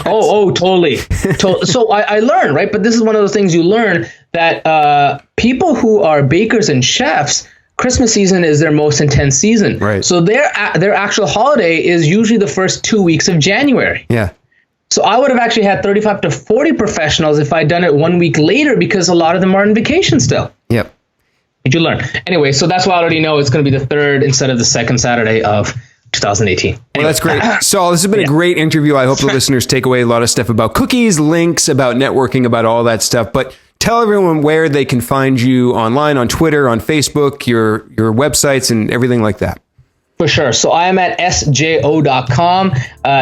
[SPEAKER 2] Totally. So I learned, right? But this is one of those things you learn that people who are bakers and chefs, Christmas season is their most intense season. Right. So their actual holiday is usually the first 2 weeks of January. Yeah. So I would have actually had 35 to 40 professionals if I'd done it 1 week later because a lot of them are on vacation still. Yep. Did you learn? Anyway, so that's why I already know it's going to be the third instead of the second Saturday of 2018. Anyway. Well, that's great. Saul, this has been a great interview. I hope the listeners take away a lot of stuff about cookies, links, about networking, about all that stuff. But tell everyone where they can find you online, on Twitter, on Facebook, your websites, and everything like that. For sure. So I am at sjo.com.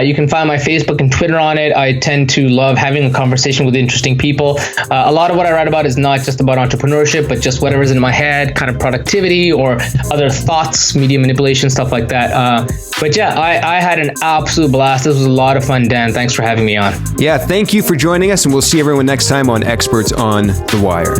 [SPEAKER 2] You can find my Facebook and Twitter on it. I tend to love having a conversation with interesting people. A lot of what I write about is not just about entrepreneurship, but just whatever's in my head, kind of productivity or other thoughts, media manipulation, stuff like that. I had an absolute blast. This was a lot of fun, Dan. Thanks for having me on. Yeah, thank you for joining us, and we'll see everyone next time on Experts on the Wire.